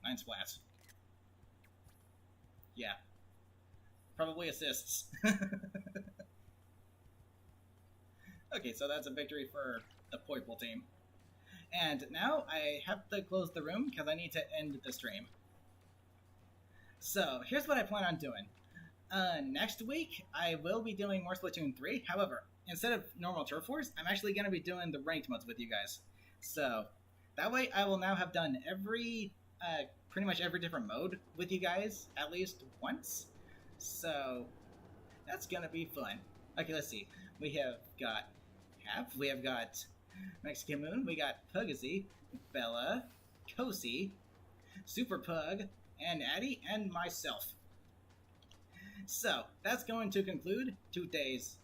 9 splats. Yeah. Probably assists. Okay, so that's a victory for the Poiple team. And now I have to close the room because I need to end the stream. So here's what I plan on doing. Next week, I will be doing more Splatoon 3. However, instead of normal Turf Wars, I'm actually going to be doing the ranked modes with you guys. So that way I will now have done pretty much every different mode with you guys at least once. So that's going to be fun. Okay, let's see. We have got Half, we have got Mexican Moon, we got Pugazy, Bella, Kosi, Super Pug, and Addy, and myself. So, that's going to conclude today's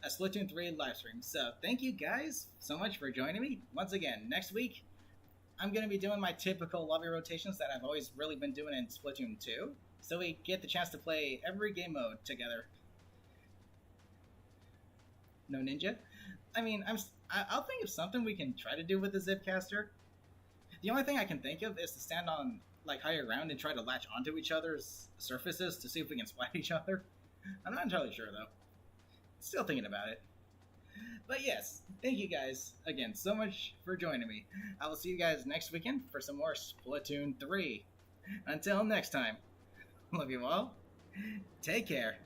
Splatoon 3 livestream. So, thank you guys so much for joining me. Once again, next week, I'm going to be doing my typical lobby rotations that I've always really been doing in Splatoon 2. So we get the chance to play every game mode together. No ninja? I mean, I'll think of something we can try to do with the Zipcaster. The only thing I can think of is to stand on like higher ground and try to latch onto each other's surfaces to see if we can splat each other. I'm not entirely sure though. Still thinking about it. But yes, thank you guys again so much for joining me. I will see you guys next weekend for some more Splatoon 3. Until next time, love you all. Take care.